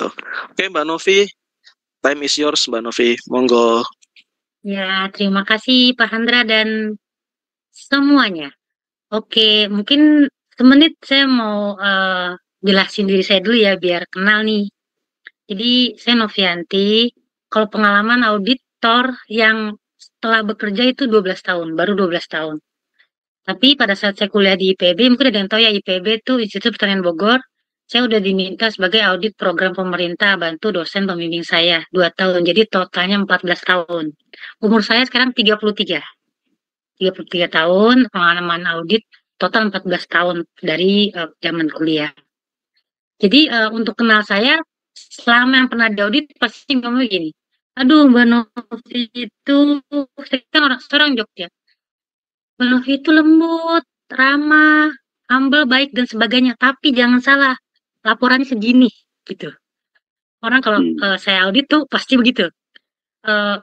gitu. Oke, Mbak Novi, time is yours, Mbak Novi. Monggo. Ya, terima kasih Pak Handra dan semuanya. Oke, mungkin semenit saya mau jelasin diri saya dulu ya biar kenal nih. Jadi saya Novianti, kalau pengalaman auditor yang setelah bekerja itu 12 tahun, baru 12 tahun. Tapi pada saat saya kuliah di IPB, mungkin ada yang tahu ya IPB itu Institut Pertanian Bogor, saya udah diminta sebagai audit program pemerintah, bantu dosen pembimbing saya 2 tahun, jadi totalnya 14 tahun. Umur saya sekarang 33 tahun, pengalaman audit total 14 tahun dari zaman kuliah. Jadi untuk kenal saya, selama yang pernah diaudit pasti ngomong gini, aduh Mbak Novi itu, saya kan seorang Jogja, Mbak Novi itu lembut, ramah, humble, baik dan sebagainya, tapi jangan salah, laporannya segini, gitu. Orang kalau saya audit tuh pasti begitu.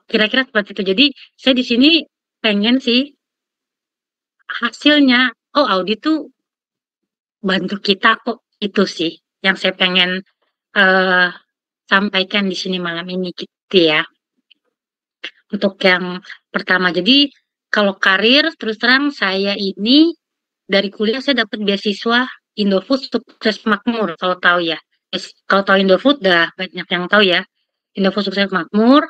Kira-kira seperti itu. Jadi saya di sini pengen sih hasilnya, oh audit tuh bantu kita kok, itu sih yang saya pengen eh sampaikan di sini malam ini gitu ya. Untuk yang pertama, jadi kalau karir terus terang saya ini dari kuliah saya dapat beasiswa Indofood Sukses Makmur kalau tahu ya. Kalau tahu Indofood udah banyak yang tahu ya. Indofood Sukses Makmur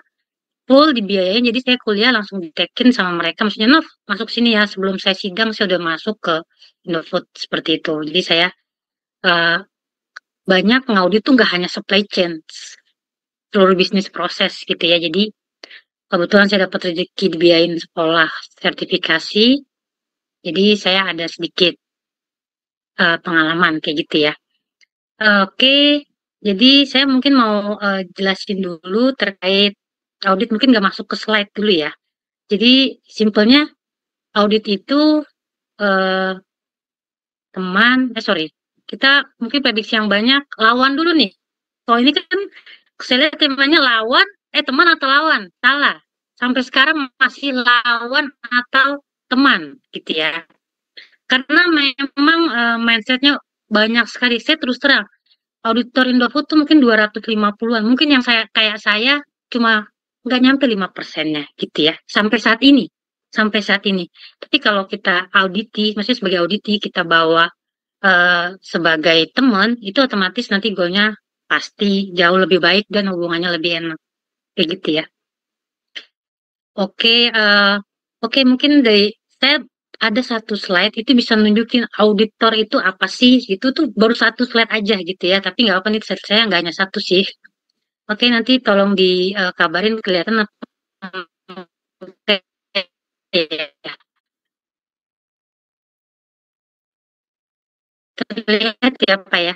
full dibiayain, jadi saya kuliah langsung ditekin sama mereka, maksudnya Nov masuk sini ya, sebelum saya sidang saya udah masuk ke Indofood seperti itu. Jadi saya eh, banyak ngaudit tuh nggak hanya supply chain, seluruh bisnis proses gitu ya. Jadi kebetulan saya dapat rezeki dibiayain sekolah sertifikasi, jadi saya ada sedikit pengalaman kayak gitu ya. Oke, jadi saya mungkin mau jelasin dulu terkait audit, mungkin nggak masuk ke slide dulu ya. Jadi simpelnya audit itu eh, kita mungkin prediksi yang banyak, lawan dulu nih. Kalau ini kan saya lihat temanya lawan, teman atau lawan? Salah. Sampai sekarang masih lawan atau teman gitu ya. Karena memang mindsetnya banyak sekali. Saya terus terang, auditor Indofood tuh mungkin 250-an. Mungkin yang kayak saya cuma nggak nyampe 5%-nya gitu ya. Sampai saat ini. Sampai saat ini. Tapi kalau kita auditi, maksudnya sebagai auditi, kita bawa sebagai teman, itu otomatis nanti goalnya pasti jauh lebih baik dan hubungannya lebih enak. Kayak gitu ya. Oke, oke mungkin dari saya ada satu slide itu bisa nunjukin auditor itu apa sih, itu tuh baru satu slide aja gitu ya, tapi nggak apa nih, slide saya nggak hanya satu sih. Oke, nanti tolong dikabarin kelihatan apa. Terlihat ya Pak ya?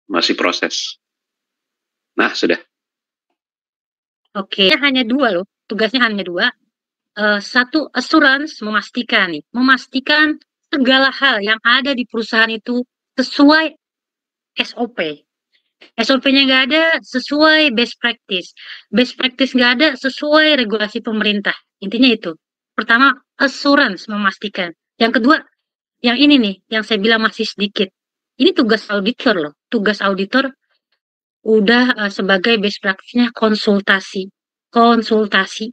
Masih proses. Nah, sudah. Oke, hanya dua loh, tugasnya hanya dua. Satu, assurance, memastikan segala hal yang ada di perusahaan itu sesuai SOP. SOP-nya nggak ada, sesuai best practice. Best practice nggak ada, sesuai regulasi pemerintah. Intinya itu. Pertama, assurance, memastikan. Yang kedua, yang ini nih, yang saya bilang masih sedikit. Ini tugas auditor loh. Tugas auditor udah sebagai best practice-nya konsultasi. Konsultasi.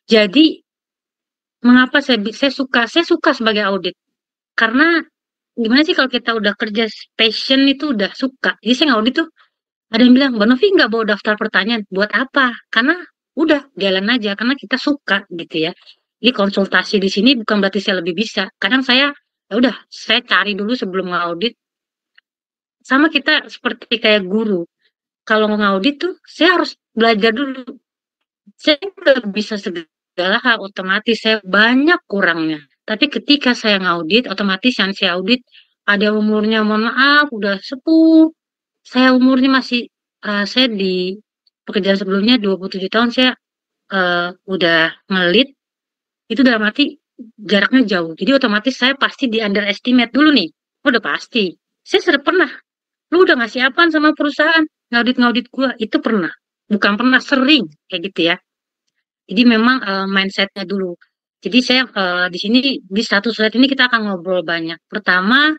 Jadi, mengapa saya suka sebagai audit? Karena gimana sih kalau kita udah kerja passion itu udah suka. Jadi saya ngaudit tuh ada yang bilang, Mbak Novi nggak bawa daftar pertanyaan. Buat apa? Karena udah jalan aja, karena kita suka gitu ya. Jadi konsultasi di sini bukan berarti saya lebih bisa. Kadang saya, ya udah, saya cari dulu sebelum ngaudit. Sama kita seperti kayak guru. Kalau ngaudit tuh, saya harus belajar dulu. Saya nggak bisa segala hal, otomatis saya banyak kurangnya. Tapi ketika saya ngaudit, otomatis yang saya audit ada umurnya, mohon maaf, udah sepuh. Saya umurnya masih, saya di pekerjaan sebelumnya 27 tahun saya udah ngelit, itu dalam arti jaraknya jauh. Jadi otomatis saya pasti di underestimate dulu nih. Udah pasti. Saya sudah pernah. Lu udah ngasih apaan sama perusahaan? Ngaudit-ngaudit gua. Itu pernah. Bukan pernah, sering. Kayak gitu ya. Jadi memang mindsetnya dulu. Jadi saya di sini, di satu slide ini kita akan ngobrol banyak. Pertama,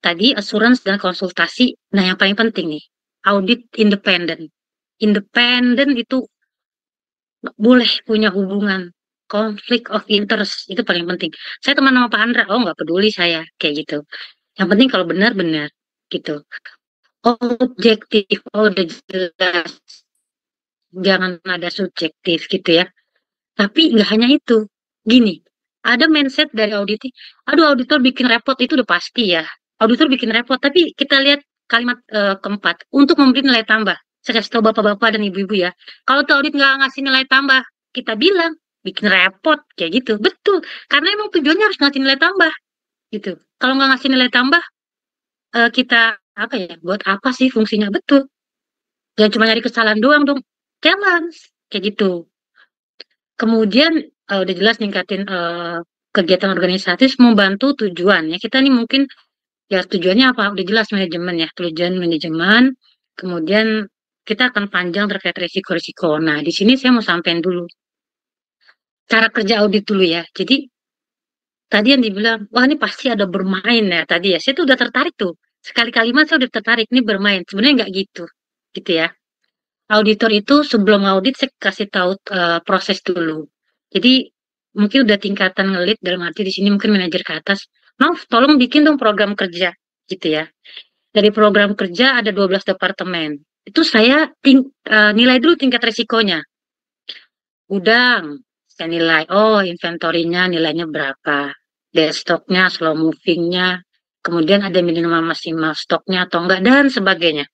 tadi assurance dan konsultasi. Nah, yang paling penting nih, audit independen. Independen itu nggak boleh punya hubungan konflik of interest, itu paling penting. Saya teman sama Pak Andra, oh nggak peduli saya kayak gitu. Yang penting kalau benar-benar gitu. Objektif, oh udah jelas, jangan ada subjektif gitu ya. Tapi nggak hanya itu, gini, ada mindset dari audit, aduh auditor bikin repot itu udah pasti ya. Auditor bikin repot, tapi kita lihat kalimat keempat, untuk memberi nilai tambah. Saya kasih tahu bapak-bapak dan ibu-ibu ya, kalau tuh audit nggak ngasih nilai tambah, kita bilang bikin repot kayak gitu, betul. Karena emang tujuannya harus ngasih nilai tambah gitu. Kalau nggak ngasih nilai tambah, kita apa ya? Buat apa sih fungsinya? Betul. Jangan cuma nyari kesalahan doang dong. Challenge kayak gitu. Kemudian udah jelas ningkatin kegiatan organisatif membantu tujuan ya. Kita nih mungkin ya tujuannya apa? Udah jelas manajemen ya, tujuan manajemen. Kemudian kita akan panjang terkait risiko-risiko. Nah, di sini saya mau sampaikan dulu cara kerja audit dulu ya. Jadi tadi yang dibilang, wah ini pasti ada bermain ya tadi ya. Saya tuh udah tertarik tuh. Sekali kalimat saya udah tertarik nih bermain. Sebenarnya nggak gitu, gitu ya. Auditor itu sebelum audit saya kasih tahu proses dulu. Jadi mungkin udah tingkatan ngelit dalam arti di sini mungkin manajer ke atas. Nov, tolong bikin dong program kerja gitu ya. Dari program kerja ada 12 departemen. Itu saya nilai dulu tingkat resikonya. Gudang, saya nilai, oh inventorinya nilainya berapa. Stoknya, slow movingnya, kemudian ada minimal maksimal stoknya atau enggak, dan sebagainya.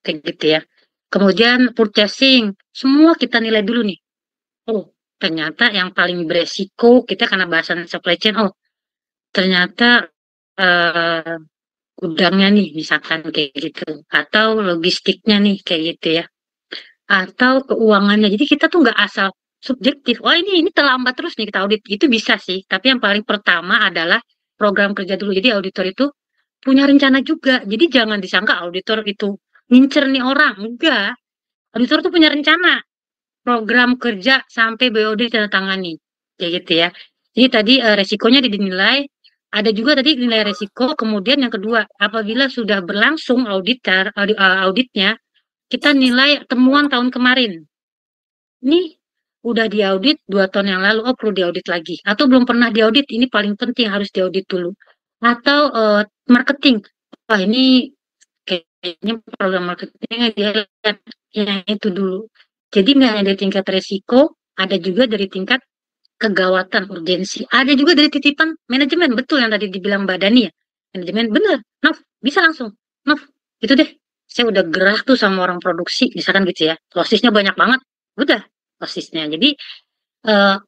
Kayak gitu ya. Kemudian purchasing, semua kita nilai dulu nih. Oh, ternyata yang paling beresiko kita karena bahasan supply chain. Oh, ternyata eh, gudangnya nih, misalkan kayak gitu, atau logistiknya nih kayak gitu ya, atau keuangannya. Jadi kita tuh nggak asal subjektif. Oh ini terlambat terus nih kita audit. Itu bisa sih. Tapi yang paling pertama adalah program kerja dulu. Jadi auditor itu punya rencana juga. Jadi jangan disangka auditor itu ngincer nih orang. Enggak. Auditor tuh punya rencana program kerja sampai BOD ditandatangani. Kayak gitu ya. Jadi tadi resikonya dinilai, ada juga tadi nilai resiko, kemudian yang kedua, apabila sudah berlangsung auditnya, kita nilai temuan tahun kemarin. Ini udah diaudit 2 tahun yang lalu, oh perlu diaudit lagi. Atau belum pernah diaudit, ini paling penting harus diaudit dulu. Atau marketing, wah ini kayaknya program marketingnya dia lihat yang itu dulu. Jadi nggak hanya dari tingkat resiko, ada juga dari tingkat kegawatan, urgensi. Ada juga dari titipan manajemen, betul yang tadi dibilang Mbak Dani ya. Manajemen, bener. Nov, bisa langsung. Nov, itu deh. Saya udah gerah tuh sama orang produksi, misalkan gitu ya. Losisnya banyak banget. Udah, losisnya. Jadi,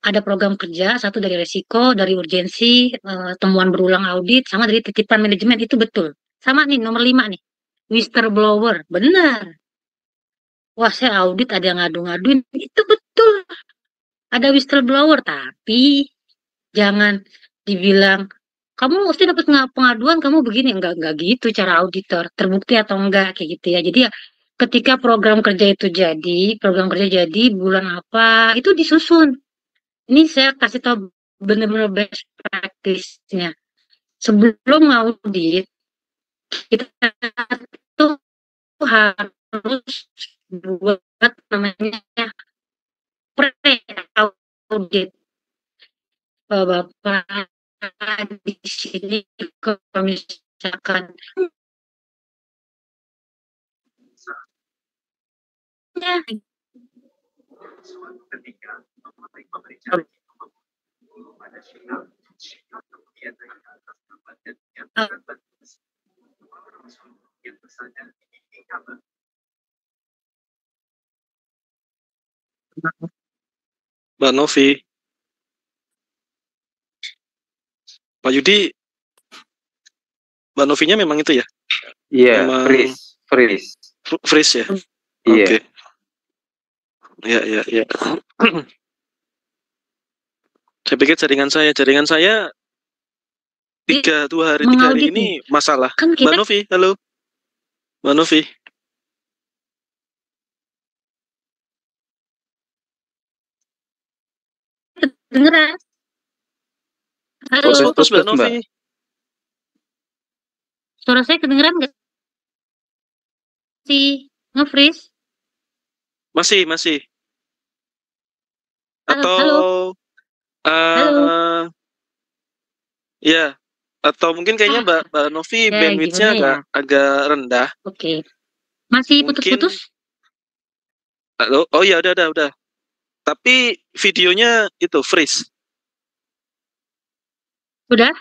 ada program kerja, satu dari resiko, dari urgensi, temuan berulang audit, sama dari titipan manajemen, itu betul. Sama nih, nomor 5 nih. Whistleblower, bener. Wah, saya audit ada yang ngadu-ngaduin, itu betul. Ada whistleblower, tapi jangan dibilang kamu mesti dapat pengaduan kamu begini, enggak gitu cara auditor, terbukti atau enggak kayak gitu ya. Jadi ya ketika program kerja jadi bulan apa itu disusun. Ini saya kasih tahu benar-benar best practice-nya. Sebelum audit kita tuh harus buat namanya pre-audit. Bapak di sini kalau misalkan ya, Mbak Novi, Pak Yudi, Mbak Novinya memang itu ya? Iya, Memang freeze. freeze ya? Iya. Oke. Ya. Saya pikir jaringan saya 2 hari 3 hari mengaudit ini nih. masalah. Kan kita Mbak Novi, halo. Mbak Novi. kedengeran. Halo. Putus Mbak Putus, Novi. Suara saya kedengeran nggak sih? Nge-freeze? Masih. Halo, Atau halo, halo. ya, atau mungkin kayaknya Mbak Novi Ya, bandwidth-nya gimana ya? agak rendah. Oke. Masih Mungkin putus-putus? oh ya udah. Tapi videonya itu freeze. Udah?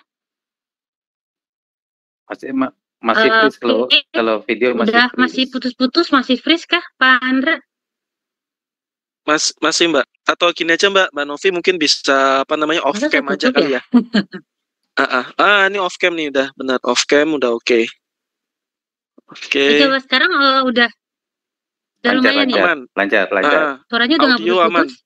Masih freeze Oke. kalau video masih Udah, freeze. masih putus-putus, masih freeze kah, Pak Andra? Masih Mbak. Atau gini aja Mbak Novi mungkin bisa off Masa cam saya aja tutup kali ya. Ini off cam nih udah benar, off cam udah oke. Coba sekarang udah lumayan ya. Lancar. Suaranya udah nggak Audio aman. putus-putus?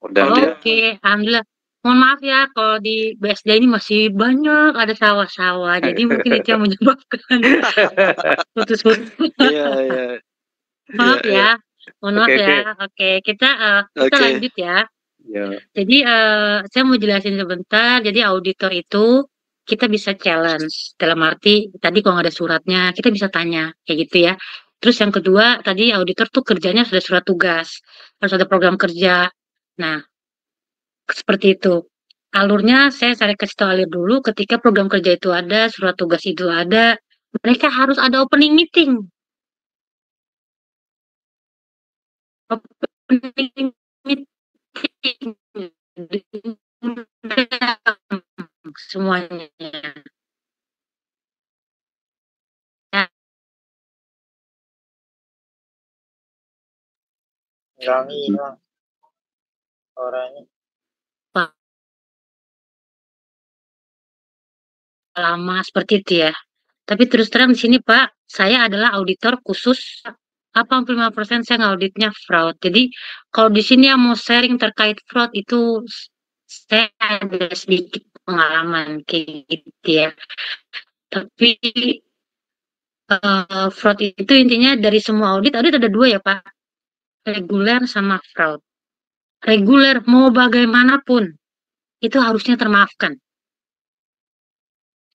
Udah. Oke, alhamdulillah. Mohon maaf ya kalau di BSD ini masih banyak ada sawah-sawah, jadi mungkin itu yang menyebabkan putus-putus. Iya. Maaf ya, mohon maaf ya. Oke, kita lanjut ya. Jadi saya mau jelasin sebentar. Jadi auditor itu kita bisa challenge dalam arti tadi kalau nggak ada suratnya kita bisa tanya kayak gitu ya. Terus yang kedua tadi auditor tuh kerjanya sudah surat tugas, harus ada program kerja. Nah, seperti itu. Alurnya saya kasih tahu alur dulu ketika program kerja itu ada, surat tugas itu ada, mereka harus ada opening meeting. Opening meeting semuanya. Hilang orangnya. Lama seperti itu ya. Tapi terus terang di sini Pak, saya adalah auditor khusus 85% saya ngauditnya fraud. Jadi kalau di sini yang mau sharing terkait fraud itu saya ada sedikit pengalaman kayak gitu ya. Tapi fraud itu intinya dari semua audit ada dua ya Pak, reguler sama fraud. Reguler mau bagaimanapun itu harusnya termaafkan.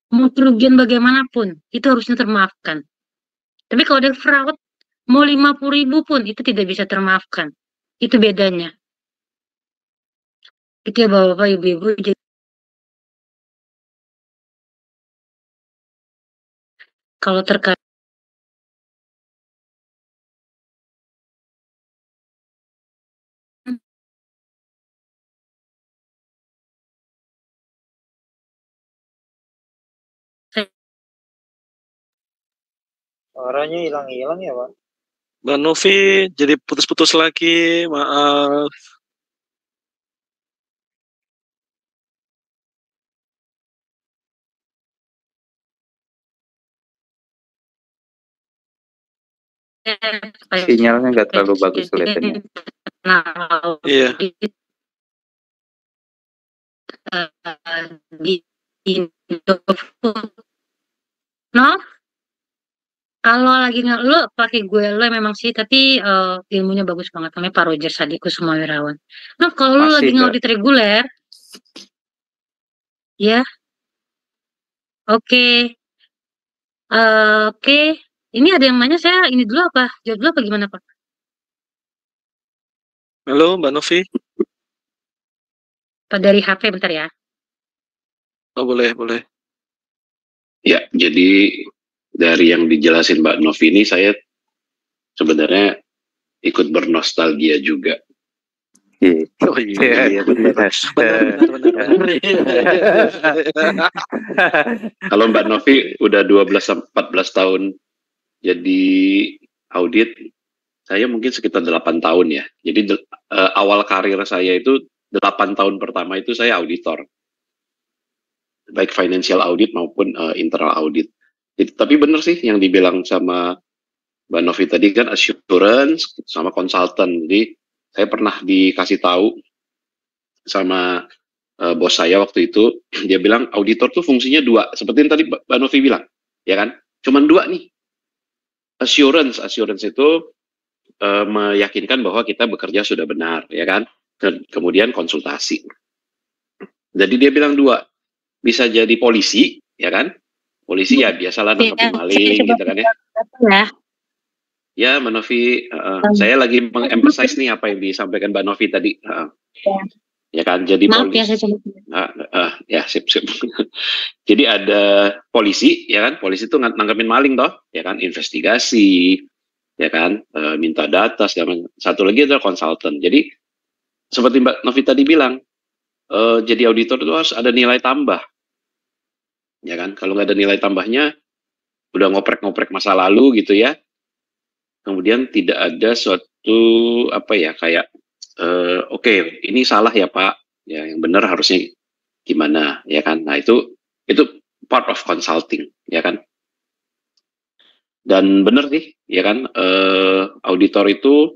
Mau kerugian bagaimanapun itu harusnya termaafkan. Tapi kalau ada fraud mau 50.000 pun itu tidak bisa termaafkan. Itu bedanya. Itu ya Bapak-bapak, Ibu-ibu. Kalau terkait Suaranya hilang-hilang ya, Pak. Mbak Novi jadi putus-putus lagi, maaf. Sinyalnya nggak terlalu bagus kelihatannya. Iya. No, kalau lagi lo pakai gue lo memang sih, tapi ilmunya bagus banget. Namanya Pak Roger Sadiku semua Wirawan. Nah, kalau lo lagi ngaudit reguler, ya, oke. Oke, ini ada yang nanya saya ini dulu apa? Jawab dulu apa gimana Pak? Halo Mbak Novi. Pak dari HP bentar ya. Oh boleh. Ya, jadi dari yang dijelasin Mbak Novi ini saya sebenarnya ikut bernostalgia juga. Oh iya benar. Kalau Mbak Novi udah 12-14 tahun jadi audit, saya mungkin sekitar 8 tahun ya. Jadi awal karir saya itu 8 tahun pertama itu saya auditor. Baik financial audit maupun internal audit. Tapi benar sih yang dibilang sama Mbak Novi tadi kan assurance sama consultant. Jadi saya pernah dikasih tahu sama bos saya waktu itu, dia bilang auditor tuh fungsinya dua, seperti yang tadi Mbak Novi bilang, ya kan? Cuman dua nih. Assurance itu meyakinkan bahwa kita bekerja sudah benar, ya kan? Kemudian konsultasi. Jadi dia bilang dua, bisa jadi polisi, ya kan? Polisi ya biasalah nangkepin maling gitu kan ya. Ya. Ya, Mbak Novi, saya lagi meng-emphasize nih apa yang disampaikan Mbak Novi tadi. Ya kan, jadi Maaf polisi. ya saya coba. Ya, sip. Jadi ada polisi, ya kan? Polisi itu nangkepin maling toh, ya kan? Investigasi, ya kan? Minta data, satu lagi adalah konsultan. Jadi seperti Mbak Novi tadi bilang, jadi auditor itu harus ada nilai tambah, ya kan? Kalau nggak ada nilai tambahnya, udah ngoprek-ngoprek masa lalu gitu ya. Kemudian tidak ada suatu apa ya kayak oke, ini salah ya Pak, ya yang benar harusnya gimana, ya kan? Nah itu part of consulting, ya kan? Dan benar sih, ya kan? Auditor itu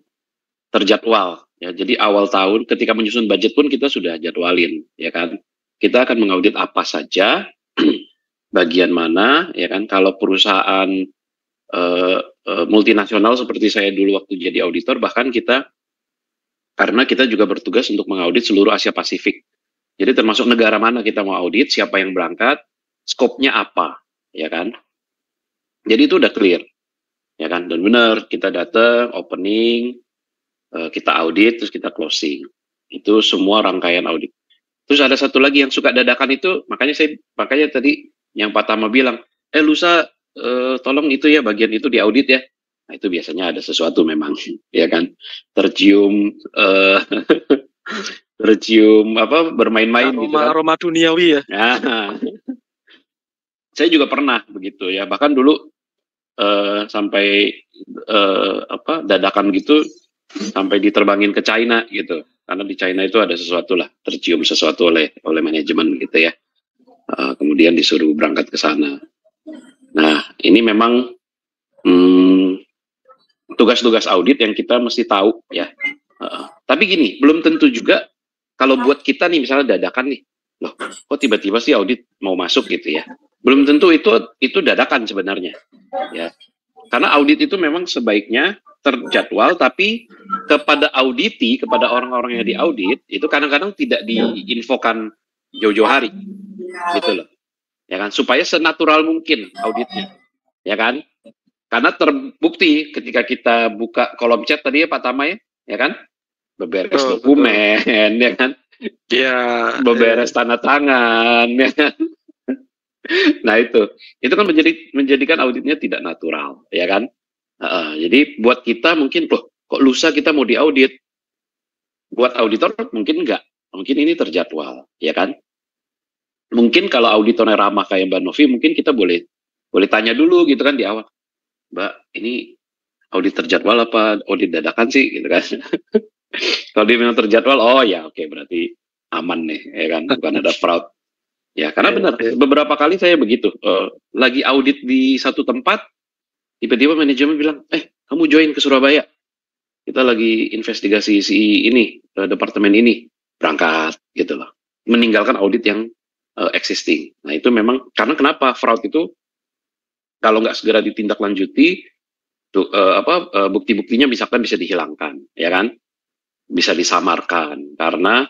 terjadwal, ya. Jadi awal tahun ketika menyusun budget pun kita sudah jadwalin, ya kan? Kita akan mengaudit apa saja, bagian mana, ya kan? Kalau perusahaan multinasional seperti saya dulu waktu jadi auditor, bahkan karena kita juga bertugas untuk mengaudit seluruh Asia Pasifik. Jadi termasuk negara mana kita mau audit, siapa yang berangkat, skopnya apa, ya kan? Jadi itu udah clear, ya kan? Dan benar, kita datang, opening, kita audit, terus kita closing. Itu semua rangkaian audit. Terus ada satu lagi yang suka dadakan itu, makanya tadi yang Pak Tama bilang, lusa tolong itu ya bagian itu diaudit ya. Nah itu biasanya ada sesuatu memang, ya kan? Tercium apa bermain-main gitu kan. Aroma duniawi ya. Nah, saya juga pernah begitu ya. Bahkan dulu sampai apa dadakan gitu sampai diterbangin ke China gitu. Karena di China itu ada sesuatu lah, tercium sesuatu oleh manajemen gitu ya. Kemudian disuruh berangkat ke sana. Nah, ini memang tugas-tugas audit yang kita mesti tahu ya. Tapi gini, belum tentu juga kalau buat kita nih misalnya dadakan nih, loh, kok tiba-tiba sih audit mau masuk gitu ya. Belum tentu itu dadakan sebenarnya. Ya. Karena audit itu memang sebaiknya terjadwal, tapi kepada orang-orang yang diaudit itu kadang-kadang tidak diinfokan jauh-jauh hari, gitu loh. Ya kan, supaya senatural mungkin auditnya, ya kan? Karena terbukti ketika kita buka kolom chat tadi ya Pak Tama ya kan? Beberes dokumen, ya kan? Ya. Beberes tanda tangan, ya kan? Nah itu kan menjadikan auditnya tidak natural, ya kan? Jadi buat kita mungkin loh, kok lusa kita mau diaudit? Buat auditor mungkin enggak, mungkin ini terjadwal, ya kan? Mungkin kalau auditornya ramah kayak Mbak Novi, mungkin kita boleh tanya dulu gitu kan di awal, Mbak, ini audit terjadwal apa audit dadakan sih, gitu kan? Kalau dia memang terjadwal, oh ya oke, berarti aman nih, ya kan? Bukan ada fraud. Ya karena benar, beberapa kali saya begitu, lagi audit di satu tempat, tiba-tiba manajemen bilang, kamu join ke Surabaya, kita lagi investigasi si ini, departemen ini, berangkat gitu loh, meninggalkan audit yang existing. Nah itu memang karena kenapa fraud itu kalau nggak segera ditindaklanjuti, bukti-buktinya misalkan bisa dihilangkan, ya kan, bisa disamarkan. Karena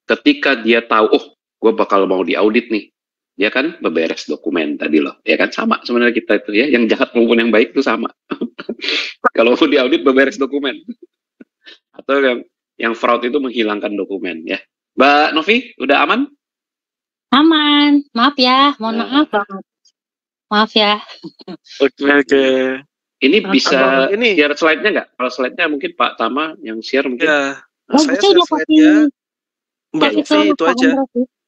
ketika dia tahu, oh, gue bakal mau diaudit nih, dia kan beberes dokumen tadi loh, ya kan, sama sebenarnya kita itu ya, yang jahat maupun yang baik itu sama. Kalau mau diaudit beberes dokumen, atau yang fraud itu menghilangkan dokumen ya. Mbak Novi, udah aman? Aman, maaf ya, mohon maaf banget. Maaf ya. Oke. Ini bisa ini share slide-nya nggak? Kalau slide-nya mungkin Pak Tama yang share mungkin. Ya, Saya saya share udah slide-nya. Mbak Novi itu aja.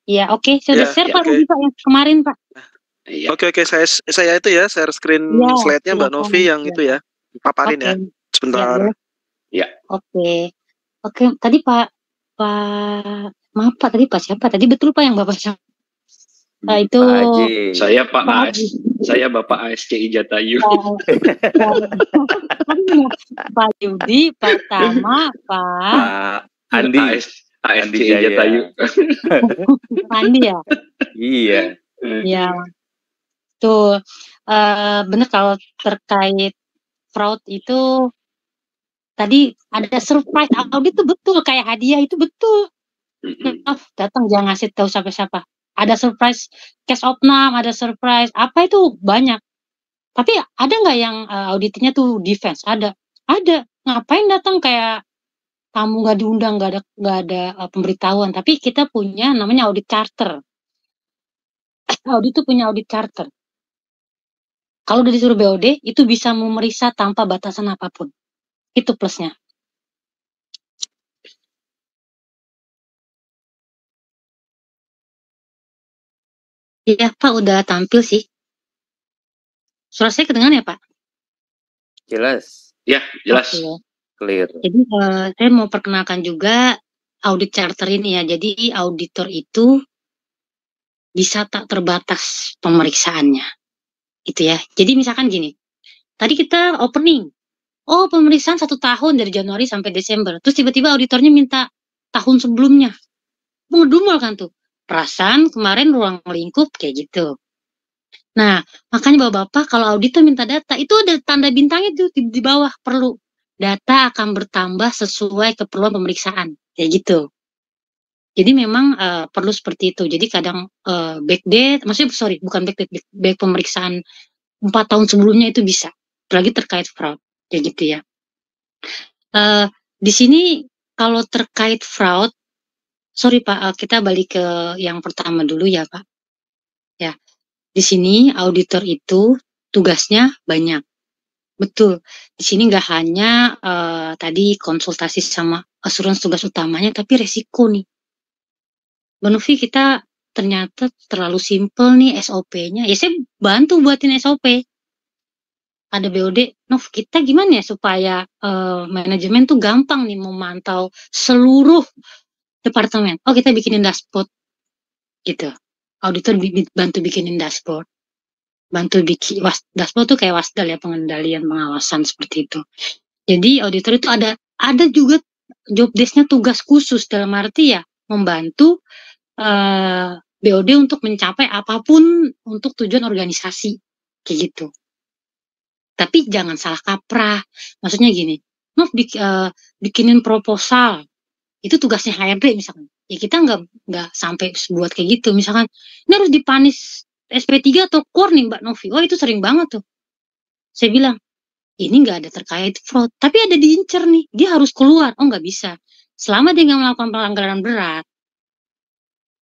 Iya, oke, sudah share Pak tadi Pak yang kemarin Pak. Iya. Oke, saya itu ya share screen slide-nya Mbak Novi yang itu ya. Paparin ya. Sebentar. Ya. Oke, tadi Pak maaf Pak, tadi Pak siapa? Tadi betul Pak yang Bapak siapa? Nah, itu saya Pak AS, saya Bapak ASCI Jatayu. Pak Yudi, Pak Tama, Pak Andi, ASCI Jatayu. Andi ya? Iya. Ya, tuh benar kalau terkait fraud itu tadi ada surprise audit itu betul, kayak hadiah itu betul. Datang jangan ngasih tahu siapa-siapa. ada surprise cash opnam, ada surprise apa itu banyak. Tapi ada nggak yang auditnya tuh defense? Ada. Ngapain datang kayak tamu nggak diundang, nggak ada pemberitahuan. Tapi kita punya namanya audit charter. Audit itu punya audit charter. Kalau udah disuruh BOD, itu bisa memeriksa tanpa batasan apapun. Itu plusnya. Iya Pak, udah tampil sih. Suara saya kedengaran ya Pak? Jelas. Ya, jelas. Oke. Clear. Jadi saya mau perkenalkan juga audit charter ini ya. Jadi auditor itu bisa tak terbatas pemeriksaannya. Itu ya. Jadi misalkan gini. Tadi kita opening. Oh, pemeriksaan 1 tahun dari Januari sampai Desember. Terus tiba-tiba auditornya minta tahun sebelumnya. Ngedumel kan tuh. Perasaan kemarin ruang lingkup kayak gitu. Nah, makanya Bapak-Bapak kalau auditor minta data, itu ada tanda bintangnya tuh di bawah, perlu. Data akan bertambah sesuai keperluan pemeriksaan. Kayak gitu. Jadi memang perlu seperti itu. Jadi kadang backdate, maksudnya sorry, bukan backdate, back pemeriksaan 4 tahun sebelumnya itu bisa. Apalagi terkait fraud. Kayak gitu ya. Di sini kalau terkait fraud, sorry Pak, kita balik ke yang pertama dulu ya Pak. Ya, di sini auditor itu tugasnya banyak. Betul. Di sini nggak hanya tadi konsultasi sama asuransi tugas utamanya, tapi resiko nih. Mbak Novi, kita ternyata terlalu simple nih SOP-nya. Ya saya bantu buatin SOP. Ada BOD, Nov, kita gimana ya supaya manajemen tuh gampang nih memantau seluruh departemen. Oh, kita bikinin dashboard gitu. Auditor bantu bikinin dashboard. Bantu bikin dashboard tuh kayak wasdal ya, pengendalian pengawasan seperti itu. Jadi auditor itu ada juga job desk-nya tugas khusus, dalam arti ya membantu BOD untuk mencapai apapun untuk tujuan organisasi kayak gitu. Tapi jangan salah kaprah. Maksudnya gini, Nov bikinin proposal, itu tugasnya HRD misalkan. Ya kita nggak sampai buat kayak gitu. Misalkan ini harus dipanis SP3 atau core nih Mbak Novi. Oh itu sering banget tuh. Saya bilang, ini nggak ada terkait fraud, tapi ada diincer nih, dia harus keluar. Oh nggak bisa. Selama dia nggak melakukan pelanggaran berat,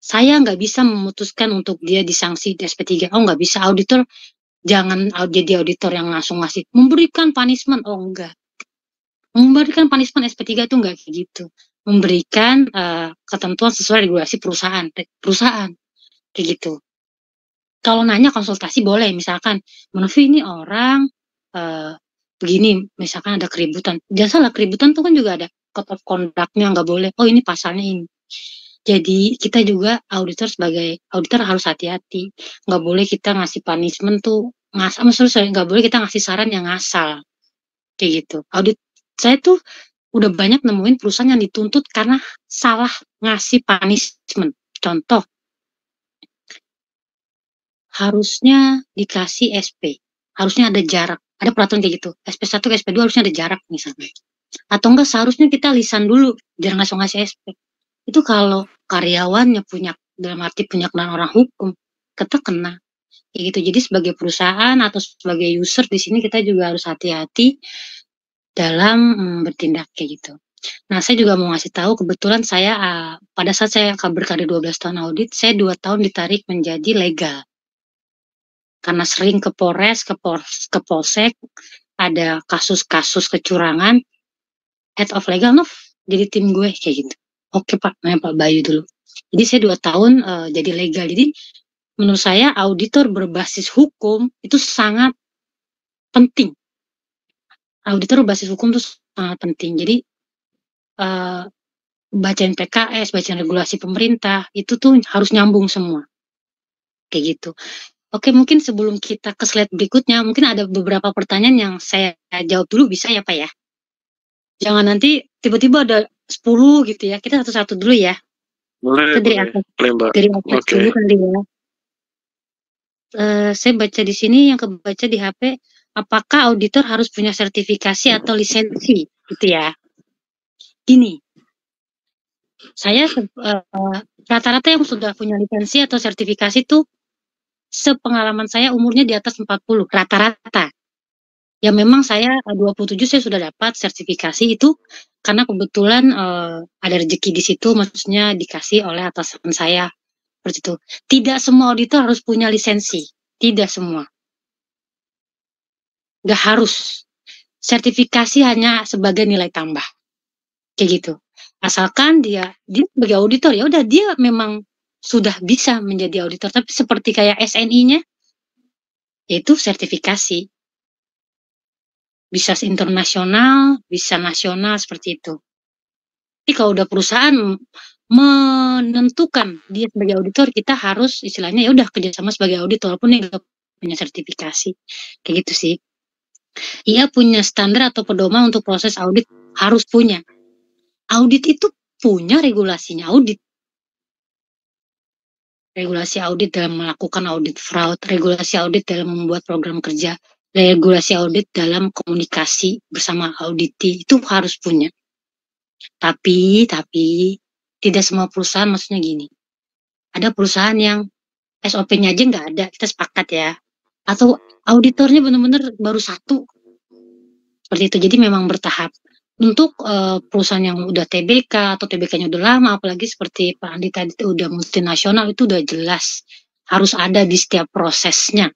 saya nggak bisa memutuskan untuk dia disanksi di SP3. Oh nggak bisa, auditor jangan jadi auditor yang langsung ngasih memberikan punishment. Oh enggak, memberikan punishment SP3 itu enggak kayak gitu. Memberikan ketentuan sesuai regulasi perusahaan kayak gitu. Kalau nanya konsultasi boleh, misalkan Novi ini orang begini, misalkan ada keributan, jangan salah, keributan tuh kan juga ada code of conduct-nya, nggak boleh, oh ini pasalnya ini. Jadi kita juga auditor sebagai auditor harus hati-hati, nggak boleh kita ngasih punishment tuh maksudnya nggak boleh kita ngasih saran yang ngasal kayak gitu. Audit saya tuh udah banyak nemuin perusahaan yang dituntut karena salah ngasih punishment. Contoh, harusnya dikasih SP, harusnya ada jarak, ada peraturan kayak gitu. SP1 ke SP2 harusnya ada jarak misalnya. Atau enggak seharusnya kita lisan dulu, jangan langsung ngasih SP. Itu kalau karyawannya punya, dalam arti punya kenalan orang hukum, kita kena. Kayak gitu. Jadi sebagai perusahaan atau sebagai user di sini kita juga harus hati-hati dalam bertindak kayak gitu. Nah, saya juga mau ngasih tahu, kebetulan saya pada saat saya berkarir 12 tahun audit, saya 2 tahun ditarik menjadi legal. Karena sering ke Polres, ke Polsek, ada kasus-kasus kecurangan, head of legal, Nov, jadi tim gue kayak gitu. Oke Pak, namanya Pak Bayu dulu. Jadi saya 2 tahun jadi legal. Jadi menurut saya auditor berbasis hukum itu sangat penting. Auditor berbasis hukum itu sangat penting. Jadi bacain PKS, bacain regulasi pemerintah, itu tuh harus nyambung semua. Kayak gitu. Oke, mungkin sebelum kita ke slide berikutnya, mungkin ada beberapa pertanyaan yang saya jawab dulu, bisa ya Pak ya? Jangan nanti tiba-tiba ada 10 gitu ya. Kita satu-satu dulu ya. Boleh, dari atas dulu kali ya. Saya baca di sini, yang kebaca di HP, apakah auditor harus punya sertifikasi atau lisensi gitu ya. Gini, Saya rata-rata yang sudah punya lisensi atau sertifikasi tuh sepengalaman saya umurnya di atas 40 rata-rata. Ya memang saya 27 saya sudah dapat sertifikasi itu karena kebetulan ada rezeki di situ, maksudnya dikasih oleh atasan saya seperti itu. Tidak semua auditor harus punya lisensi, tidak semua. Nggak harus. Sertifikasi hanya sebagai nilai tambah. Kayak gitu. Asalkan dia sebagai auditor, ya udah dia memang sudah bisa menjadi auditor, tapi seperti kayak SNI-nya yaitu sertifikasi. Bisa internasional, bisa nasional seperti itu. Tapi kalau udah perusahaan menentukan dia sebagai auditor, kita harus istilahnya ya udah kerjasama sebagai auditor walaupun dia nggak punya sertifikasi. Kayak gitu sih. Ia punya standar atau pedoman untuk proses audit, harus punya. Audit itu punya regulasinya audit. Regulasi audit dalam melakukan audit fraud, regulasi audit dalam membuat program kerja, regulasi audit dalam komunikasi bersama auditi, itu harus punya. Tapi tidak semua perusahaan, maksudnya gini. Ada perusahaan yang SOP-nya aja nggak ada, kita sepakat ya. Atau auditornya benar-benar baru satu. Seperti itu, jadi memang bertahap. Untuk perusahaan yang udah TBK atau TBK-nya udah lama, apalagi seperti Pak Andi tadi itu udah multinasional, itu udah jelas harus ada di setiap prosesnya.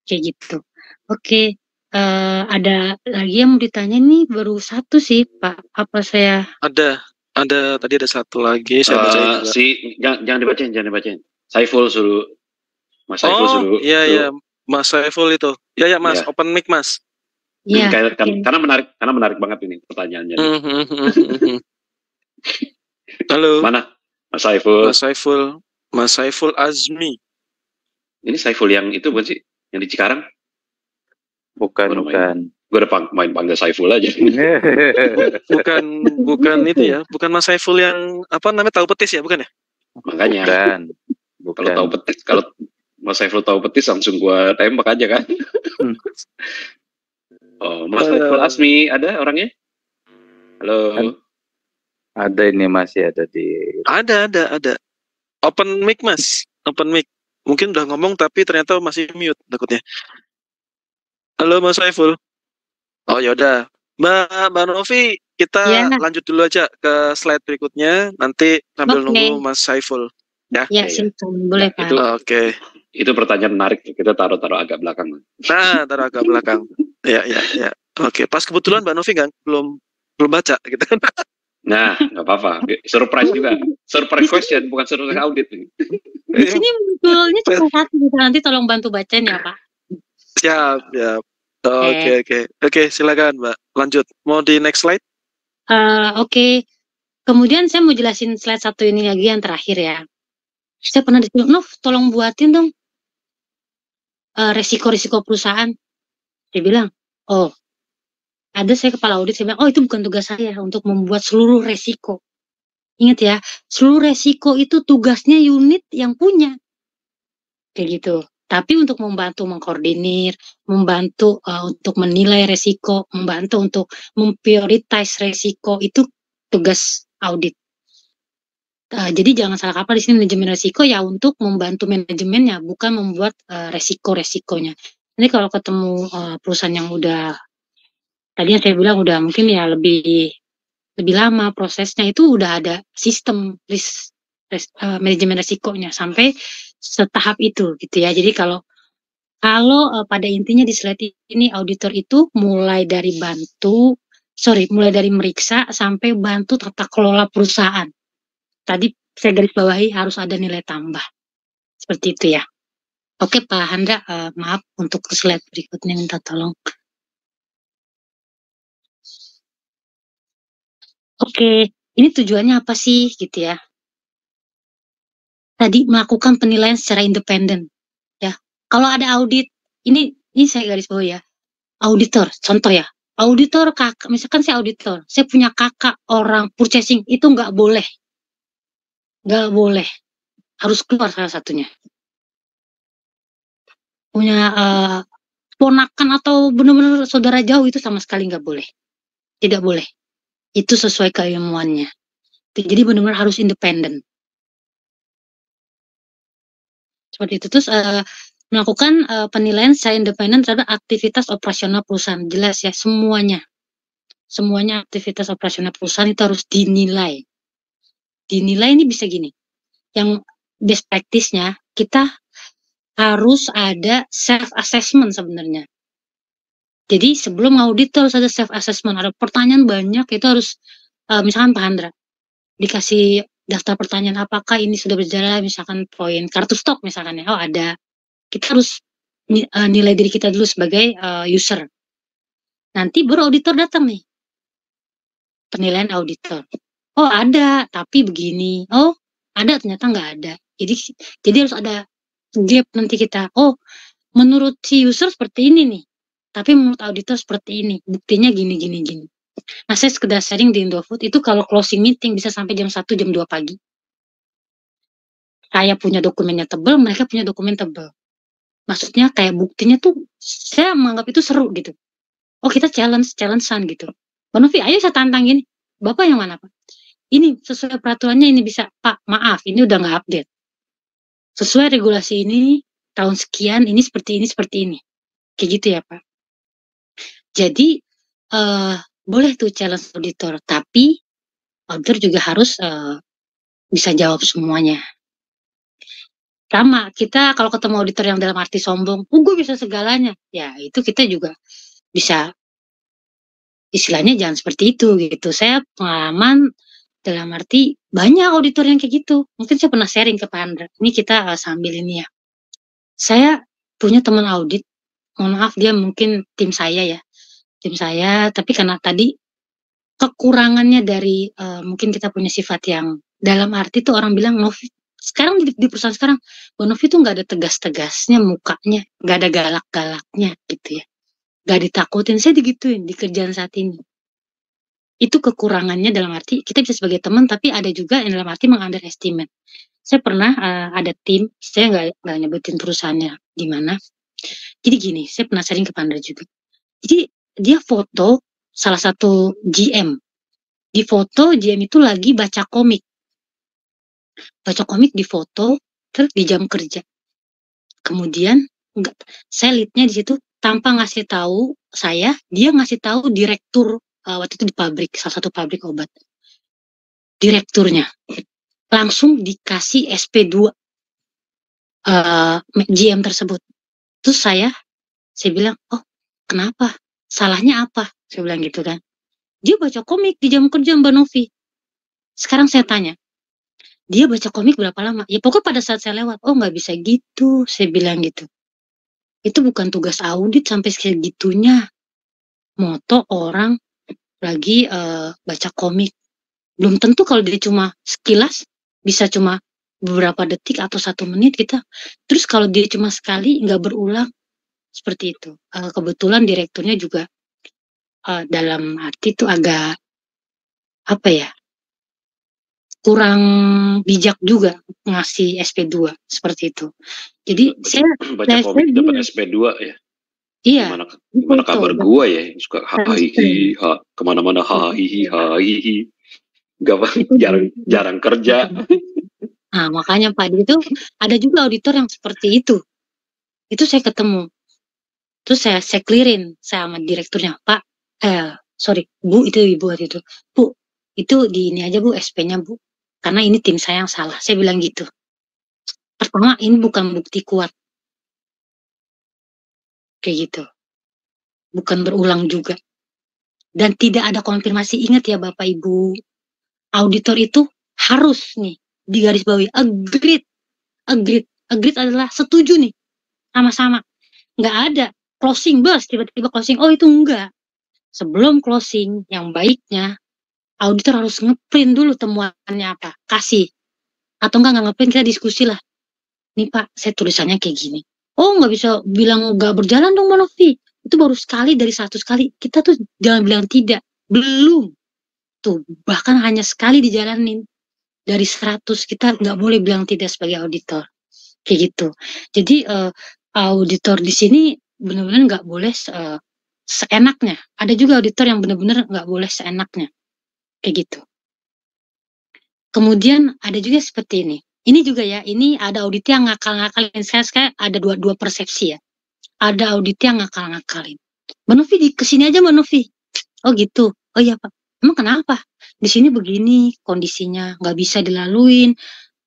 Kayak gitu. Oke, ada lagi yang mau ditanya nih, baru satu sih Pak. Apa saya? Ada tadi ada satu lagi saya bacain juga. Jangan dibacain. Saiful suruh. Mas Saiful suruh. Iya, Mas Saiful itu. Ya Mas, open mic Mas. Iya. Karena menarik banget ini pertanyaannya. Halo. Mana Mas Saiful? Mas Saiful Azmi. Ini Saiful yang itu bukan sih? Yang di Cikarang? Bukan. Gue udah main panggil Saiful aja. bukan itu ya, bukan Mas Saiful yang apa namanya tahu petis ya, bukan ya? Makanya. Bukan. Kalau tahu petis, kalau Mas Saiful tahu petis langsung gua tembak aja kan. Oh, Mas Saiful Azmi ada orangnya? Halo. Ada ini masih ada di. Ada. Open mic Mas, open mic. Mungkin udah ngomong tapi ternyata masih mute takutnya. Halo Mas Saiful. Oh yaudah, Mbak Novi, kita lanjut dulu aja ke slide berikutnya. Nanti sambil nunggu Mas Saiful. Ya, boleh Pak. Oke. Itu pertanyaan menarik, kita taruh agak belakang. Nah, taruh agak belakang. Ya. Oke, pas kebetulan Mbak Novi kan belum baca gitu kan. Nah, nggak apa-apa. Surprise juga. Surprise question, bukan surprise audit. Di sini munculnya cuma satu, nanti tolong bantu bacain ya Pak. Siap. Oke, silakan Mbak. Lanjut. Mau di next slide? Oke. Kemudian saya mau jelasin slide satu ini lagi yang terakhir ya. Saya pernah disuruh, Nov, tolong buatin dong resiko-resiko perusahaan. Dia bilang, ada saya kepala audit, saya bilang, itu bukan tugas saya untuk membuat seluruh resiko. Ingat ya, seluruh resiko itu tugasnya unit yang punya. Kayak gitu. Tapi untuk membantu mengkoordinir, membantu untuk menilai resiko, membantu untuk memprioritize resiko, itu tugas audit. Jadi jangan salah kaprah di sini, manajemen resiko ya untuk membantu manajemennya, bukan membuat resiko-resikonya. Ini kalau ketemu perusahaan yang udah, tadi yang saya bilang udah mungkin ya lebih lama prosesnya, itu udah ada sistem manajemen resikonya sampai setahap itu gitu ya. Jadi kalau pada intinya di slide ini auditor itu mulai dari meriksa sampai bantu tata kelola perusahaan. Tadi saya garis bawahi harus ada nilai tambah. Seperti itu ya. Oke Pak Handra, maaf untuk slide berikutnya minta tolong. Oke, ini tujuannya apa sih gitu ya. Tadi melakukan penilaian secara independen. Ya. Kalau ada audit, ini saya garis bawah ya. Auditor, contoh ya. Auditor kakak, misalkan saya auditor, saya punya kakak orang purchasing, itu nggak boleh. Nggak boleh, harus keluar salah satunya. Punya ponakan atau benar-benar saudara jauh itu sama sekali nggak boleh. Tidak boleh. Itu sesuai keilmuannya. Jadi benar-benar harus independen. Seperti itu. Terus melakukan penilaian secara independen terhadap aktivitas operasional perusahaan. Jelas ya, semuanya aktivitas operasional perusahaan itu harus dinilai. Dinilai ini bisa gini. Yang best practice-nya, kita harus ada self assessment sebenarnya. Jadi sebelum audit harus ada self assessment. Ada pertanyaan banyak, itu harus misalkan Pak Handra dikasih daftar pertanyaan, apakah ini sudah berjalan, misalkan poin kartu stok misalkan ya. Oh ada. Kita harus nilai diri kita dulu sebagai user. Nanti baru auditor datang nih. Penilaian auditor. Oh ada, tapi begini. Oh ada, ternyata nggak ada. Jadi harus ada gap nanti kita. Oh menurut si user seperti ini nih, tapi menurut auditor seperti ini. Buktinya gini. Nah saya sekedar sharing di Indofood itu kalau closing meeting bisa sampai jam 1, jam 2 pagi. Saya punya dokumennya tebal, mereka punya dokumen tebal. Maksudnya kayak buktinya tuh saya menganggap itu seru gitu. Oh kita challenge-an gitu. Mbak Novi, ayo saya tantang gini. Bapak yang mana Pak? Ini sesuai peraturannya ini bisa. Pak, maaf ini udah nggak update. Sesuai regulasi ini, tahun sekian ini seperti ini. Kayak gitu ya Pak. Jadi, boleh tuh challenge auditor. Tapi, auditor juga harus bisa jawab semuanya. Sama, kita kalau ketemu auditor yang dalam arti sombong, gue bisa segalanya. Ya, itu kita juga bisa, istilahnya jangan seperti itu gitu. Saya pengalaman dalam arti banyak auditor yang kayak gitu. Mungkin saya pernah sharing ke Pak Andra. Ini kita sambil ini ya. Saya punya teman audit, mohon maaf dia mungkin tim saya ya. Tim saya, tapi karena tadi kekurangannya dari mungkin kita punya sifat yang dalam arti tuh orang bilang Novi sekarang di perusahaan sekarang Novi tuh nggak ada tegas-tegasnya mukanya, nggak ada galak-galaknya gitu ya, nggak ditakutin. Saya digituin di kerjaan saat ini. Itu kekurangannya dalam arti kita bisa sebagai teman, tapi ada juga yang dalam arti meng-underestimate. Saya pernah ada tim, saya nggak nyebutin perusahaannya di mana. Jadi gini, saya pernah sharing ke Pandra juga. Jadi dia foto salah satu GM. Di foto GM itu lagi baca komik. Baca komik di foto terus di jam kerja. Kemudian saya lihatnya di situ tanpa ngasih tahu saya, dia ngasih tahu direktur waktu itu di pabrik, salah satu pabrik obat. Direkturnya langsung dikasih SP2 GM tersebut. Terus saya bilang, oh kenapa? Salahnya apa? Saya bilang gitu kan. Dia baca komik di jam kerja Mbak Novi. Sekarang saya tanya, dia baca komik berapa lama? Ya pokoknya pada saat saya lewat, oh nggak bisa gitu, saya bilang gitu. Itu bukan tugas audit sampai segitunya. Moto orang lagi baca komik. Belum tentu kalau dia cuma sekilas, bisa cuma beberapa detik atau 1 menit kita. Terus kalau dia cuma sekali, nggak berulang, seperti itu. Kebetulan direkturnya juga dalam arti itu agak apa ya, kurang bijak juga ngasih SP2 seperti itu. Jadi saya baca komik dapat SP2 ya. Iya. Gimana kabar gua ya, suka hahihi, kemana-mana hahihi, jarang kerja. Nah makanya Pak itu ada juga auditor yang seperti itu. Itu saya ketemu. Terus saya clearin sama direkturnya, Pak, Bu, itu Ibu waktu itu. Bu, itu di ini aja Bu, SP-nya Bu. Karena ini tim saya yang salah. Saya bilang gitu. Pertama, ini bukan bukti kuat. Kayak gitu. Bukan berulang juga. Dan tidak ada konfirmasi. Ingat ya Bapak Ibu, auditor itu harus nih, digarisbawahi, agreed adalah setuju nih, sama-sama. Nggak ada closing bus, tiba-tiba closing, oh itu enggak. Sebelum closing, yang baiknya, auditor harus ngeprint dulu temuannya apa, kasih. Atau enggak ngeprint, kita diskusi lah. Nih Pak, saya tulisannya kayak gini. Oh nggak bisa bilang nggak berjalan dong Mbak Novi. Itu baru sekali dari 100 kali. Kita tuh jangan bilang tidak. Belum. Tuh, bahkan hanya sekali dijalanin. Dari 100, kita nggak boleh bilang tidak sebagai auditor. Kayak gitu. Jadi auditor di sini benar-benar nggak boleh seenaknya. Ada juga auditor yang benar-benar nggak boleh seenaknya. Kayak gitu. Kemudian ada juga seperti ini. Ini juga ya, ini ada audit yang ngakal-ngakalin. Saya kayak ada dua persepsi ya. Ada audit yang ngakal-ngakalin. Mbak Novi kesini aja Mbak Novi. Oh gitu. Oh iya Pak. Emang kenapa? Di sini begini kondisinya, nggak bisa dilaluin.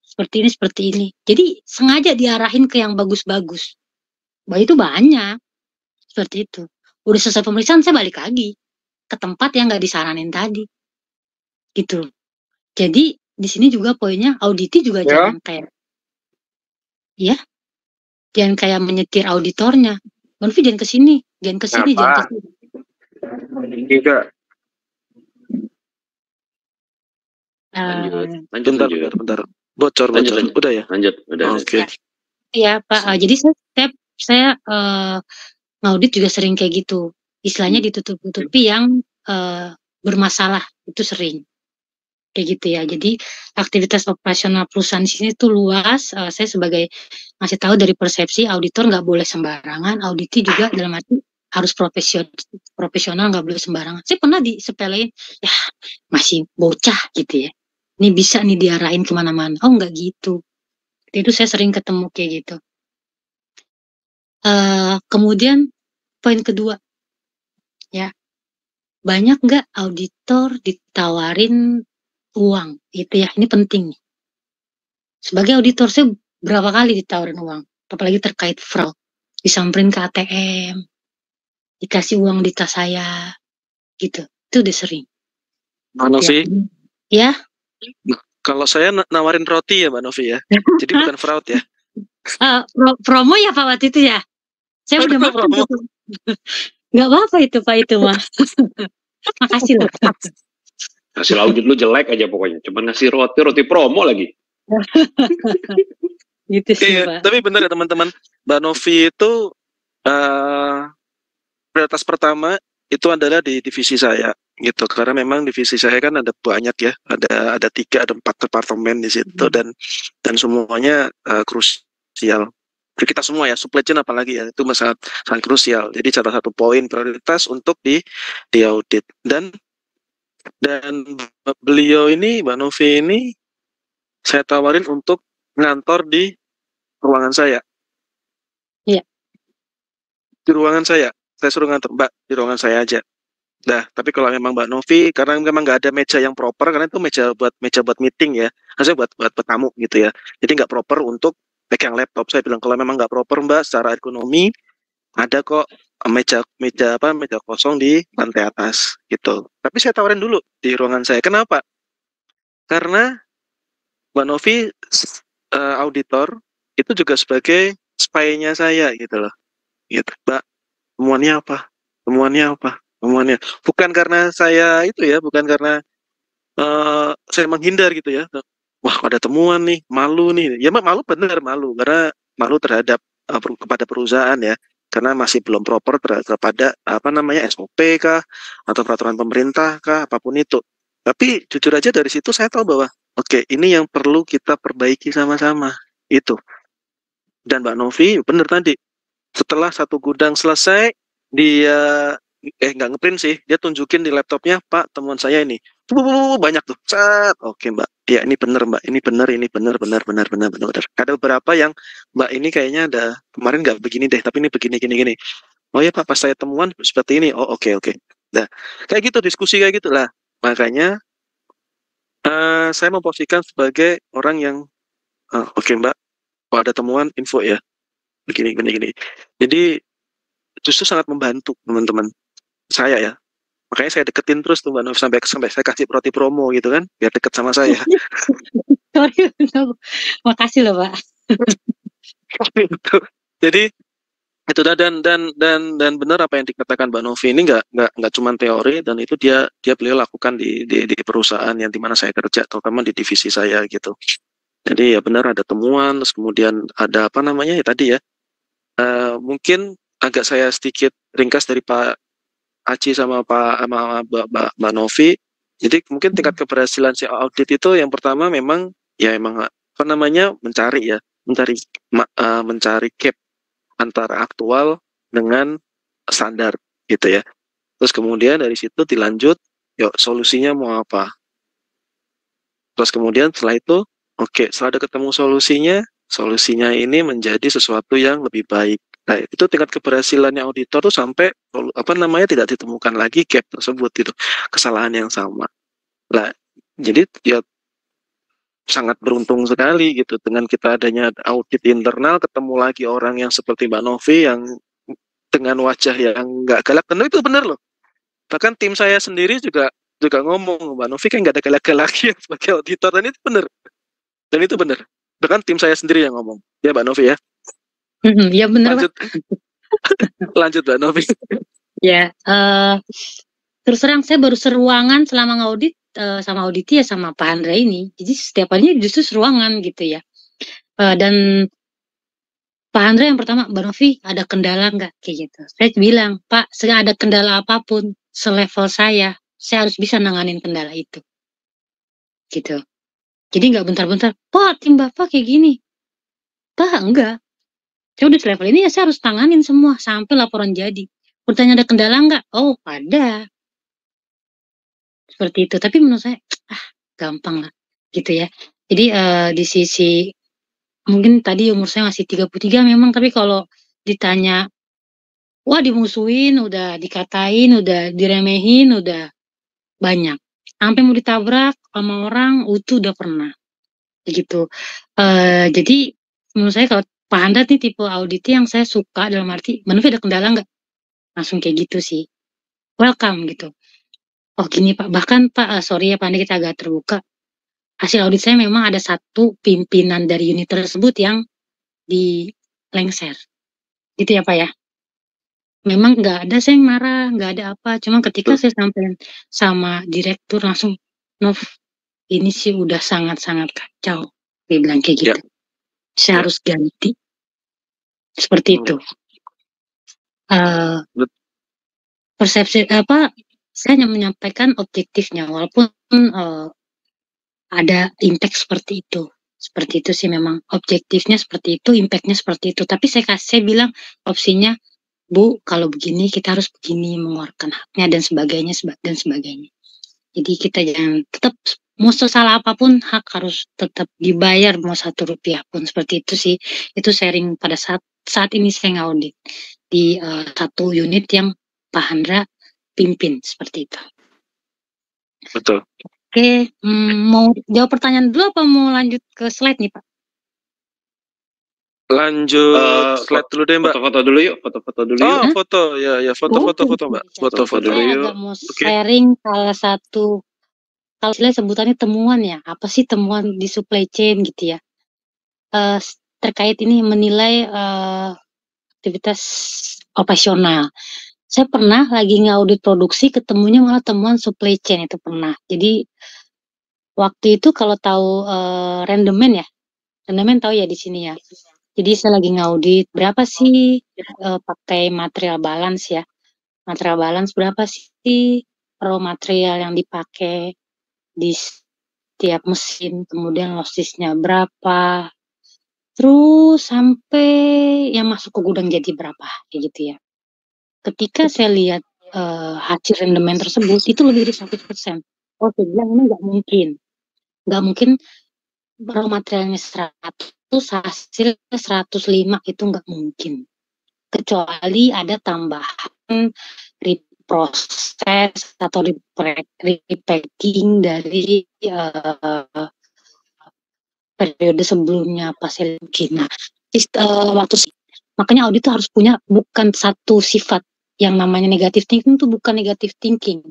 Seperti ini. Jadi sengaja diarahin ke yang bagus-bagus. Bahwa itu banyak. Seperti itu. Udah selesai pemeriksaan saya balik lagi ke tempat yang nggak disaranin tadi. Gitu. Jadi di sini juga poinnya auditi juga jangan kayak ya, jangan kayak menyetir auditornya. Mbak Novi jangan ke sini, jangan ke sini, jangan ke sini. Juga. Lanjut. Bentar. Bocor. Lanjut. Udah ya? Lanjut, udah. Oke. Ya Pak, jadi saya ngaudit juga sering kayak gitu. Istilahnya ditutup-tutupi yang bermasalah, itu sering. Kayak gitu ya. Jadi aktivitas operasional perusahaan di sini tuh luas. Saya sebagai ngasih tahu dari persepsi auditor nggak boleh sembarangan, auditi juga dalam arti harus profesional, nggak boleh sembarangan. Saya pernah disepelein, ya masih bocah gitu ya. Ini bisa nih diarahin kemana-mana. Oh nggak gitu. Itu saya sering ketemu kayak gitu. Kemudian poin kedua, ya banyak nggak auditor ditawarin uang? Itu ya, ini penting. Sebagai auditor saya berapa kali ditawarin uang, apalagi terkait fraud, disamperin ke ATM, dikasih uang di tas saya, gitu. Itu udah sering. Mbak Novi, Ya. kalau saya nawarin roti ya Mbak Novi ya, jadi bukan fraud ya. Promo ya Pak waktu itu ya. Saya udah makan tuh. Nggak apa-apa itu Pak itu mah. Makasih loh. Hasil audit lu jelek aja pokoknya. Cuman ngasih roti promo lagi. Gitu sih Iya, Pak. tapi benar ya teman-teman, Mbak Novi itu prioritas pertama itu adalah di divisi saya gitu, karena memang divisi saya kan ada banyak ya, ada 3 ada 4 departemen di situ dan semuanya krusial. Kita semua ya, supply chain apalagi ya, itu sangat krusial. Jadi salah satu poin prioritas untuk di audit dan beliau ini, Mbak Novi ini, saya tawarin untuk ngantor di ruangan saya. Iya. Di ruangan saya suruh ngantor, Mbak, di ruangan saya aja. Nah, tapi kalau memang Mbak Novi, karena memang nggak ada meja yang proper, karena itu meja buat meeting ya, maksudnya buat tamu gitu ya. Jadi nggak proper untuk pegang laptop. Saya bilang kalau memang nggak proper Mbak, secara ekonomi ada kok meja kosong di lantai atas gitu. Tapi saya tawarin dulu di ruangan saya. Kenapa? Karena Mbak Novi auditor itu juga sebagai spy-nya saya gitu loh. Gitu, Mbak. Temuannya apa? Bukan karena saya itu ya, bukan karena saya menghindar gitu ya. Wah, ada temuan nih, malu nih. Ya malu bener, malu karena malu terhadap kepada perusahaan ya, karena masih belum proper kepada SOP kah atau peraturan pemerintah kah, apapun itu. Tapi jujur aja dari situ saya tahu bahwa oke, ini yang perlu kita perbaiki sama-sama itu. Dan Mbak Novi bener tadi, setelah satu gudang selesai, dia nggak ngeprint sih, dia tunjukin di laptopnya, Pak, temuan saya ini banyak tuh, oke Mbak, ya ini bener Mbak, ini bener, benar. Ada beberapa yang Mbak ini kayaknya ada kemarin nggak begini deh, tapi ini begini gini. Oh ya Pak, pas saya temuan seperti ini. Oh oke. Nah kayak gitu, diskusi kayak gitulah. Makanya saya memposisikan sebagai orang yang oke Mbak, kalau ada temuan info ya, begini. Jadi justru sangat membantu teman-teman saya ya. Makanya saya deketin terus tuh Mbak Novi sampai saya kasih roti promo gitu kan, biar deket sama saya. Sorry, makasih loh Pak. Jadi itu dan benar apa yang dikatakan Mbak Novi ini nggak cuma teori, dan itu dia beliau lakukan di perusahaan yang dimana saya kerja, terutama di divisi saya gitu. Jadi ya benar ada temuan, terus kemudian ada ya tadi ya, mungkin agak saya sedikit ringkas dari Pak Aci sama Mbak Novi. Jadi mungkin tingkat keberhasilan si audit itu yang pertama memang mencari gap antara aktual dengan standar gitu ya. Terus kemudian dari situ dilanjut, yuk solusinya mau apa? Terus kemudian setelah itu, oke, setelah ada ketemu solusinya ini menjadi sesuatu yang lebih baik. Nah, itu tingkat keberhasilannya auditor tuh sampai tidak ditemukan lagi gap tersebut itu, kesalahan yang sama. Nah, jadi ya sangat beruntung sekali gitu dengan kita adanya audit internal, ketemu lagi orang yang seperti Mbak Novi yang dengan wajah yang nggak galak. Dan itu benar loh. Bahkan tim saya sendiri juga ngomong, Mbak Novi kan nggak ada galak-galaknya sebagai auditor, dan itu benar. Dan itu benar. Bahkan tim saya sendiri yang ngomong. Ya Mbak Novi ya. Ya benar, Lanjut. Lanjut Mbak Novi. Ya, terus terang saya baru seruangan selama ngaudit sama auditi ya sama Pak Handra ini. Jadi setiap harinya justru seruangan gitu ya. Dan Pak Handra yang pertama, Mbak Novi ada kendala nggak kayak gitu. Saya bilang, Pak, saya ada kendala apapun selevel saya harus bisa nanganin kendala itu. Gitu. Jadi nggak bentar-bentar, Pak, tim Bapak kayak gini. Pak, enggak. Saya udah selevel ini ya saya harus tanganin semua sampai laporan jadi. Pertanyaan ada kendala nggak? Oh, ada. Seperti itu. Tapi menurut saya, gampang lah. Gitu ya. Jadi di sisi, mungkin tadi umur saya masih 33 memang, tapi kalau ditanya, wah dimusuhin, udah dikatain, udah diremehin, udah banyak. Sampai mau ditabrak sama orang, itu udah pernah. Gitu. Jadi menurut saya kalau Pak Handra nih tipe audit yang saya suka dalam arti, Mbak ada kendala nggak? Langsung kayak gitu sih. Welcome gitu. Oh gini Pak, bahkan Pak, sorry ya Pak Handra kita agak terbuka. Hasil audit saya memang ada satu pimpinan dari unit tersebut yang dilengser. Gitu ya Pak ya. Memang nggak ada saya yang marah, nggak ada apa. Cuma ketika saya sampai sama direktur langsung, Nov, ini sih udah sangat-sangat kacau. Dia bilang kayak gitu. Saya harus ganti. Seperti itu. Persepsi saya hanya menyampaikan objektifnya, walaupun ada impact seperti itu. Seperti itu sih memang objektifnya seperti itu, impactnya seperti itu. Tapi saya bilang opsinya, Bu, kalau begini kita harus begini mengeluarkan haknya dan sebagainya dan sebagainya. Jadi kita jangan tetap mau salah apapun hak harus tetap dibayar, mau 1 rupiah pun. Seperti itu sih. Itu sharing pada saat ini saya ngaudit di satu unit yang Pak Handra pimpin seperti itu. Betul. Oke, mau jawab pertanyaan dulu apa mau lanjut ke slide nih Pak? Lanjut slide dulu deh Mbak. Foto-foto dulu yuk, foto-foto dulu yuk. Foto, ya foto Mbak. Foto dulu Saya yuk. agak mau sharing salah satu, kalau saya sebutannya temuan ya, apa sih temuan di supply chain gitu ya. Terkait ini menilai aktivitas operasional. Saya pernah lagi ngaudit produksi, ketemunya malah temuan supply chain itu pernah. Jadi waktu itu kalau tahu rendemen ya, rendemen tahu ya di sini ya. Jadi saya lagi ngaudit berapa sih pakai material balance ya. Material balance berapa sih raw material yang dipakai di setiap mesin, kemudian lossisnya berapa, terus sampai yang masuk ke gudang jadi berapa, kayak gitu ya. Ketika saya lihat hasil rendemen tersebut itu lebih dari 100%. Oh, saya bilang ini nggak mungkin raw materialnya 100, hasil 105 itu nggak mungkin. Kecuali ada tambahan reproses atau repacking dari periode sebelumnya pas China. Makanya audit itu harus punya bukan satu sifat yang namanya negative thinking, itu bukan negative thinking.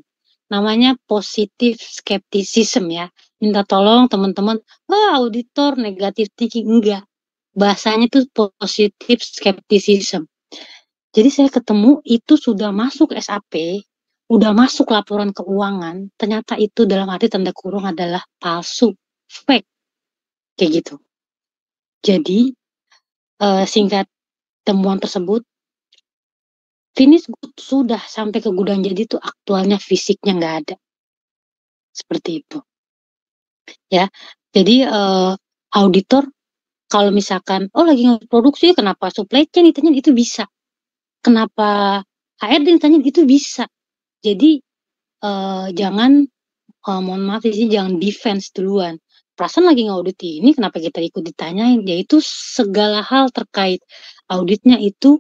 Namanya positive skepticism ya. Minta tolong teman-teman, auditor negative thinking, enggak. Bahasanya itu positive skepticism. Jadi saya ketemu itu sudah masuk SAP, udah masuk laporan keuangan, ternyata itu dalam arti tanda kurung adalah palsu, fake, kayak gitu. Jadi singkat temuan tersebut, finish good sudah sampai ke gudang jadi itu aktualnya fisiknya nggak ada, seperti itu. Ya, jadi auditor kalau misalkan lagi produksi kenapa supply chain ditanya itu bisa. Kenapa HRD ditanya itu bisa. Jadi jangan mohon maaf di sini jangan defense duluan. perasaan lagi ngaudit ini kenapa kita ikut ditanyain, yaitu segala hal terkait auditnya itu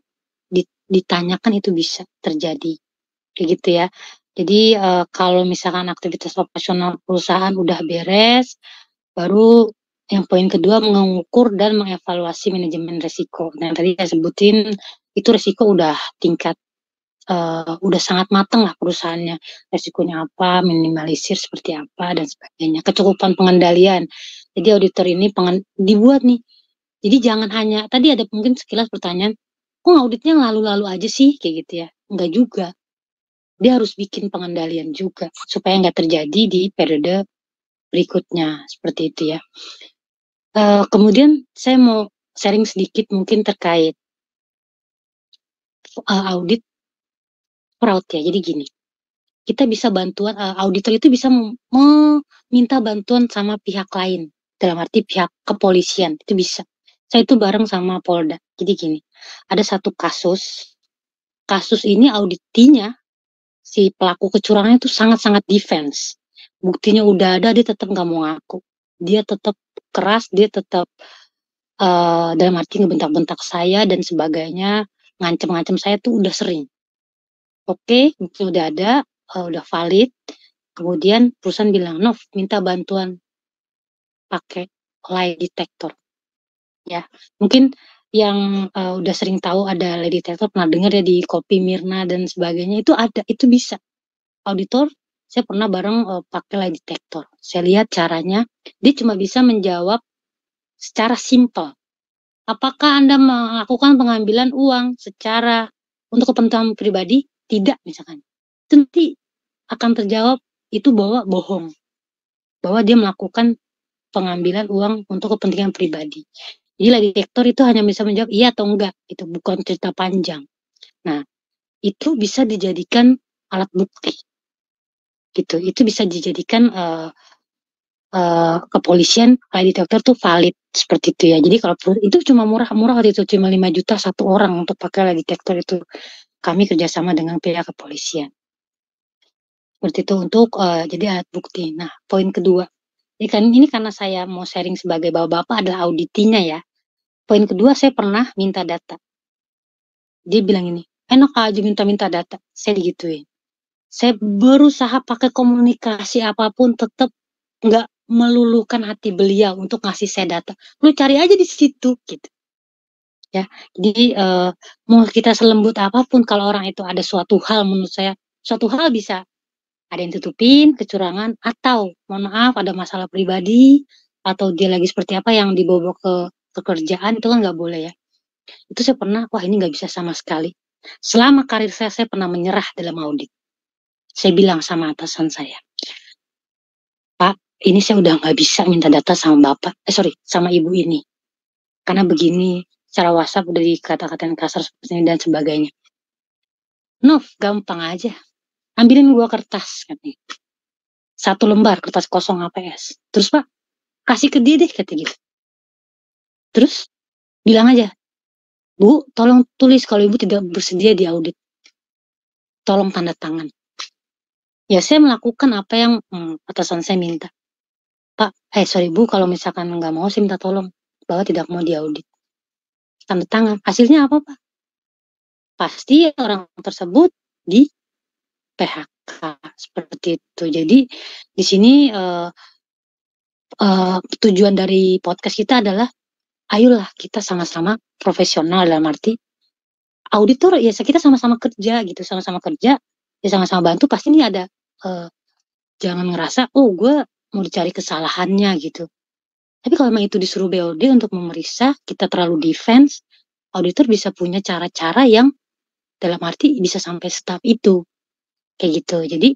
ditanyakan itu bisa terjadi, kayak gitu ya. Jadi kalau misalkan aktivitas operasional perusahaan udah beres, baru yang poin kedua mengukur dan mengevaluasi manajemen risiko. Nah tadi saya sebutin itu risiko udah tingkat udah sangat matang lah perusahaannya, resikonya apa, minimalisir seperti apa dan sebagainya, kecukupan pengendalian. Jadi auditor ini dibuat nih. Jadi jangan hanya tadi ada mungkin sekilas pertanyaan, kok auditnya lalu-lalu aja sih kayak gitu ya? Enggak juga. Dia harus bikin pengendalian juga supaya nggak terjadi di periode berikutnya seperti itu ya. Kemudian saya mau sharing sedikit mungkin terkait audit fraud ya. Jadi gini, kita bisa bantuan auditor itu bisa meminta bantuan sama pihak lain, dalam arti pihak kepolisian itu bisa. Saya itu bareng sama Polda. Jadi gini, ada satu kasus ini auditinya si pelaku kecurangan itu sangat-sangat defense. Buktinya udah ada, dia tetap nggak mau ngaku. Dia tetap keras, dia tetap dalam arti ngebentak-bentak saya dan sebagainya, ngancem-ngancem saya tuh udah sering. Oke, bukti udah ada, udah valid. Kemudian perusahaan bilang, Nov, minta bantuan pakai lie detector. Ya, mungkin yang udah sering tahu ada lie detector, pernah dengar ya di Kopi Mirna dan sebagainya, itu ada, itu bisa. Auditor, saya pernah bareng pakai lie detector. Saya lihat caranya, dia cuma bisa menjawab secara simpel. Apakah Anda melakukan pengambilan uang secara untuk kepentingan pribadi? Tidak, misalkan. Nanti akan terjawab itu bahwa bohong. Bahwa dia melakukan pengambilan uang untuk kepentingan pribadi. Jadi lie detector itu hanya bisa menjawab iya atau enggak. Itu bukan cerita panjang. Nah, itu bisa dijadikan alat bukti. Gitu. Itu bisa dijadikan kepolisian lie detector tuh valid seperti itu ya. Jadi kalau itu cuma murah waktu itu cuma 5 juta satu orang untuk pakai lie detector itu. Kami kerjasama dengan pihak kepolisian. Seperti itu untuk jadi alat bukti. Nah, poin kedua. Ini karena saya mau sharing sebagai bapak-bapak adalah auditinya ya. Poin kedua saya pernah minta data. Dia bilang ini, enak aja minta data. Saya digituin. Saya berusaha pakai komunikasi apapun tetap nggak meluluhkan hati beliau untuk ngasih saya data. Lu cari aja di situ gitu. Ya, jadi mau kita selembut apapun kalau orang itu ada suatu hal menurut saya, suatu hal bisa ada yang tutupin, kecurangan, atau mohon maaf ada masalah pribadi, atau dia lagi seperti apa yang dibawa ke kerjaan, itu kan nggak boleh ya. Itu saya pernah, wah ini nggak bisa sama sekali. Selama karir saya pernah menyerah dalam audit. Saya bilang sama atasan saya, Pak, ini saya udah nggak bisa minta data sama bapak, sama ibu ini. Karena begini, secara WhatsApp udah dikata-katain kasar seperti ini dan sebagainya. Nov, gampang aja. Ambilin gua kertas, katanya. 1 lembar kertas kosong APS. Terus Pak, kasih ke dia deh, kata gitu. Terus bilang aja, Bu, tolong tulis kalau Ibu tidak bersedia di audit. Tolong tanda tangan. Ya saya melakukan apa yang atasan saya minta. Pak, Bu, kalau misalkan nggak mau, saya minta tolong bahwa tidak mau diaudit. Tanda tangan. Hasilnya apa, Pak? Pasti orang tersebut di PHK seperti itu. Jadi di sini tujuan dari podcast kita adalah ayolah kita sama-sama profesional dalam arti auditor ya kita sama-sama kerja gitu, sama-sama kerja ya sama-sama bantu, pasti ini ada jangan ngerasa oh gue mau dicari kesalahannya gitu. Tapi kalau memang itu disuruh BOD untuk memeriksa, kita terlalu defense, auditor bisa punya cara-cara yang dalam arti bisa sampai staf itu. Kayak gitu. Jadi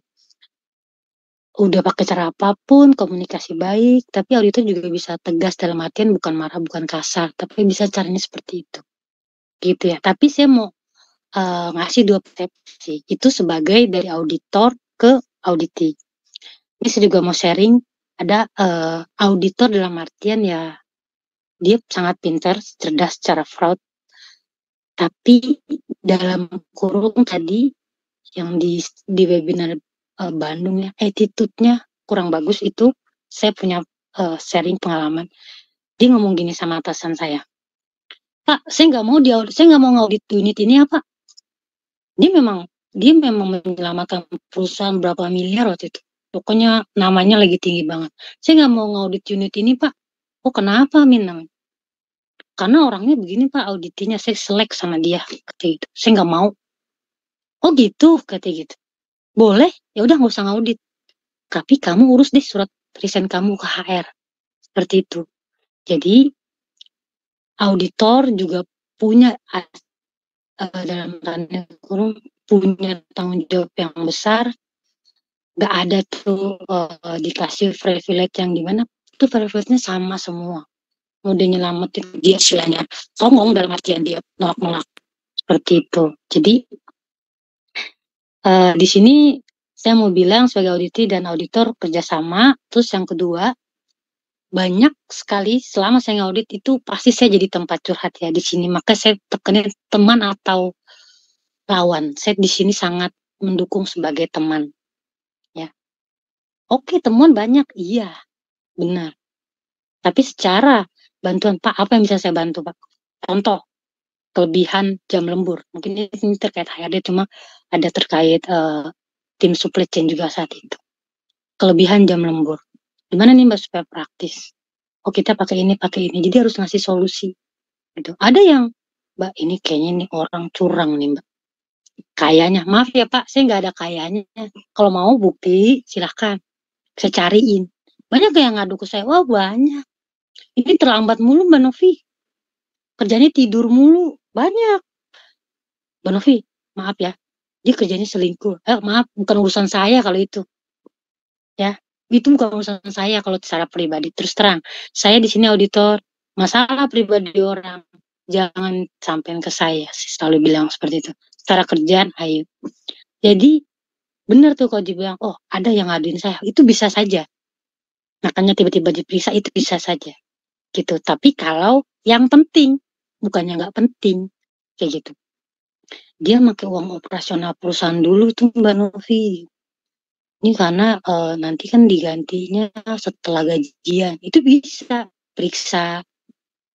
udah pakai cara apapun, komunikasi baik, tapi auditor juga bisa tegas dalam artian bukan marah, bukan kasar, tapi bisa caranya seperti itu. Gitu ya. Tapi saya mau ngasih 2 persepsi. Itu sebagai dari auditor ke auditi. Ini saya juga mau sharing, ada auditor dalam artian ya dia sangat pintar, cerdas secara fraud, tapi dalam kurung tadi yang di webinar Bandung ya, attitude-nya kurang bagus itu saya punya sharing pengalaman. Dia ngomong gini sama atasan saya, Pak, saya nggak mau ngaudit unit ini ya Pak. Dia memang menyelamatkan perusahaan berapa miliar waktu itu. Pokoknya namanya lagi tinggi banget. Saya nggak mau ngaudit unit ini Pak. Oh kenapa Min namanya? Karena orangnya begini Pak, auditinya saya selek sama dia, kata gitu. Saya nggak mau. Oh gitu, kata gitu. Boleh, ya udah nggak usah ngaudit. Tapi kamu urus deh surat resign kamu ke HR. Seperti itu. Jadi auditor juga punya dalam tanda kurung punya tanggung jawab yang besar. Gak ada tuh dikasih privilege yang gimana. Itu privilege-nya sama semua. Mau dia nyelamatin dia istilahnya songong dalam artian dia nolak-nolak seperti itu. Jadi di sini saya mau bilang sebagai auditi dan auditor kerjasama. Terus yang kedua, banyak sekali selama saya ngaudit itu pasti saya jadi tempat curhat ya di sini. Maka saya tekenin teman atau lawan. Saya di sini sangat mendukung sebagai teman. Ya, oke temuan banyak, iya benar. Tapi secara bantuan Pak, apa yang bisa saya bantu Pak? Contoh, kelebihan jam lembur. Mungkin ini terkait HRD, cuma ada terkait tim supply chain juga saat itu. Kelebihan jam lembur. Gimana nih Mbak supaya praktis? Oh kita pakai ini. Jadi harus ngasih solusi. Gitu. Ada yang, Mbak ini kayaknya nih orang curang nih Mbak. Kayaknya, maaf ya Pak, saya nggak ada kayaknya. Kalau mau bukti, silahkan. Saya cariin. Banyak yang ngadu ke saya, wah banyak. Ini terlambat mulu Mbak Novi. Kerjanya tidur mulu. Banyak. Mbak Novi, maaf ya. Dia kerjanya selingkuh. Maaf, bukan urusan saya kalau itu. Ya, itu bukan urusan saya kalau secara pribadi. Terus terang, saya di sini auditor. Masalah pribadi orang, jangan sampein ke saya. Saya selalu bilang seperti itu. Secara kerjaan, ayo. Jadi, benar tuh kalau dibilang, oh ada yang ngaduin saya. Itu bisa saja. Makanya tiba-tiba diperiksa, itu bisa saja. Gitu. Tapi kalau yang penting, bukannya nggak penting, kayak gitu. Dia pakai uang operasional perusahaan dulu tuh Mbak Novi. Ini karena nanti kan digantinya setelah gajian. Itu bisa periksa.